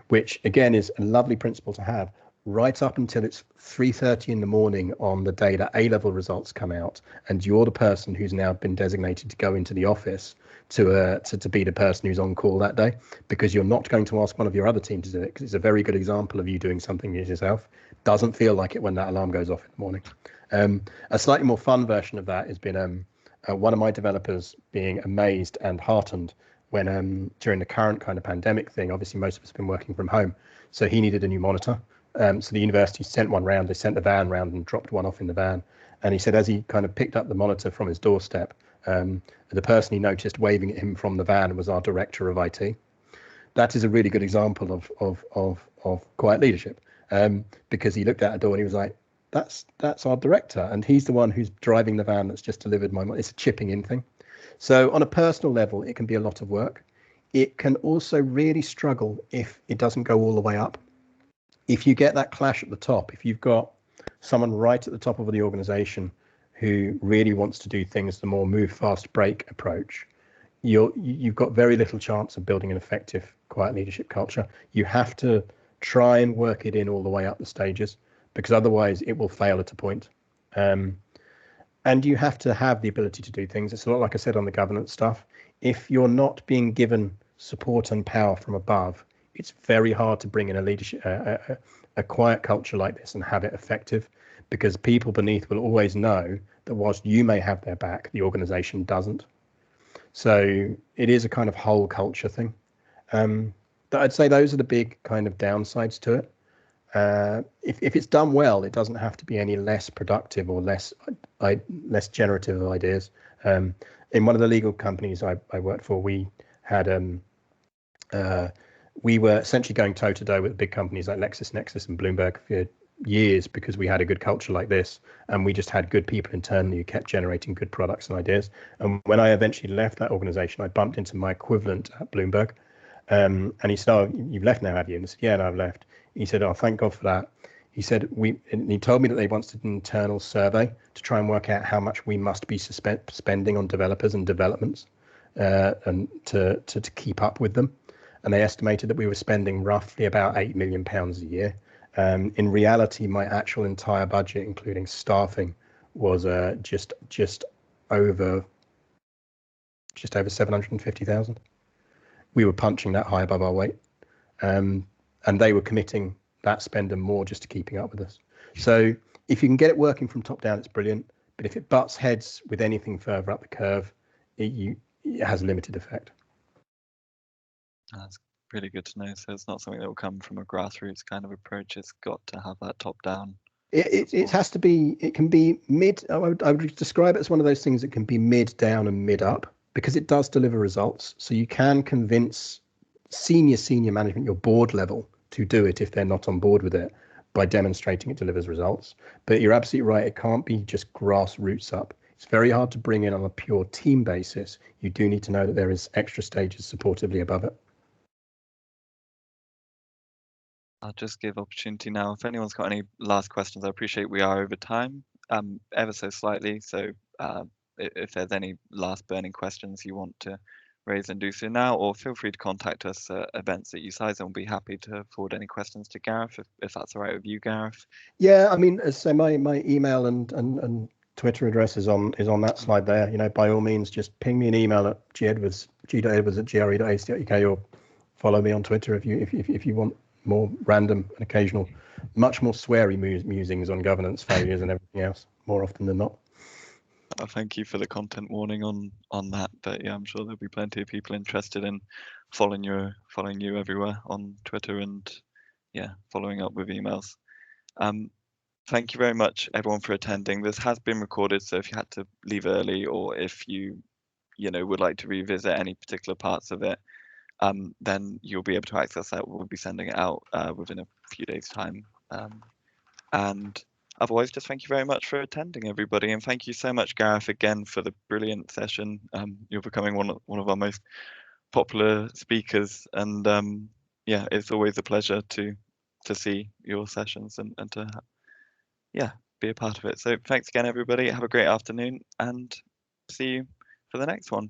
B: which again is a lovely principle to have right up until it's 3:30 in the morning on the day that A-level results come out, and you're the person who's now been designated to go into the office to be the person who's on call that day, because you're not going to ask one of your other team to do it, because it's a very good example of you doing something yourself. Doesn't feel like it when that alarm goes off in the morning. A slightly more fun version of that has been one of my developers being amazed and heartened when during the current kind of pandemic thing, obviously most of us have been working from home, so he needed a new monitor. So the university sent one round, they sent the van round and dropped one off in the van. And he said as he kind of picked up the monitor from his doorstep, the person he noticed waving at him from the van was our director of IT. That is a really good example of quiet leadership, because he looked at a door and he was like, that's our director, and he's the one who's driving the van that's just delivered my money. It's a chipping in thing. So on a personal level, it can be a lot of work. It can also really struggle if it doesn't go all the way up. If you get that clash at the top, if you've got someone right at the top of the organization who really wants to do things the more move fast break approach, you've got very little chance of building an effective quiet leadership culture. You have to try and work it in all the way up the stages, because otherwise it will fail at a point. And you have to have the ability to do things. It's a lot like I said on the governance stuff. If you're not being given support and power from above, it's very hard to bring in a leadership, a quiet culture like this and have it effective, because people beneath will always know that whilst you may have their back, the organization doesn't. So it is a kind of whole culture thing. I'd say those are the big kind of downsides to it. If it's done well, it doesn't have to be any less productive or less generative of ideas. In one of the legal companies I worked for, we had we were essentially going toe to toe with big companies like LexisNexis and Bloomberg for years, because we had a good culture like this, and we just had good people internally who kept generating good products and ideas. And when I eventually left that organization, I bumped into my equivalent at Bloomberg, and he said, "Oh, you've left now, have you?" And I said, "Yeah, no, I've left." He said, "Oh, thank God for that." He said, and he told me that they wanted an internal survey to try and work out how much we must be spending on developers and developments, and to keep up with them. And they estimated that we were spending roughly about £8 million a year. In reality, my actual entire budget, including staffing, was just over 750,000. We were punching that high above our weight, and they were committing that spend and more just to keeping up with us. So if you can get it working from top down, it's brilliant. But if it butts heads with anything further up the curve, it has limited effect.
A: That's really good to know. So it's not something that will come from a grassroots kind of approach. It's got to have that top down.
B: It has to be. It can be mid. I would describe it as one of those things that can be mid down and mid up, because it does deliver results. So you can convince senior management, your board level, to do it if they're not on board with it, by demonstrating it delivers results. But you're absolutely right. It can't be just grassroots up. It's very hard to bring in on a pure team basis. You do need to know that there is extra stages supportively above it.
A: I'll just give opportunity now. If anyone's got any last questions, I appreciate we are over time, ever so slightly. So if there's any last burning questions you want to raise and do so now, or feel free to contact us at events at ucisa, and we'll be happy to forward any questions to Gareth, if that's all right with you, Gareth.
B: Yeah, I mean, so my email and Twitter address is on that slide there. You know, by all means, just ping me an email at g.edwards@gre.ac.uk, or follow me on Twitter if you want more random and occasional, much more sweary musings on governance failures and everything else, more often than not.
A: Thank you for the content warning on that, but yeah, I'm sure there'll be plenty of people interested in following you everywhere on Twitter, and yeah, following up with emails. Thank you very much, everyone, for attending. This has been recorded, so if you had to leave early or if you would like to revisit any particular parts of it, then you'll be able to access that. We'll be sending it out within a few days' time. And otherwise, just thank you very much for attending, everybody, and thank you so much, Gareth, again for the brilliant session. You're becoming one of our most popular speakers, and yeah, it's always a pleasure to see your sessions and to be a part of it. So thanks again, everybody. Have a great afternoon, and see you for the next one.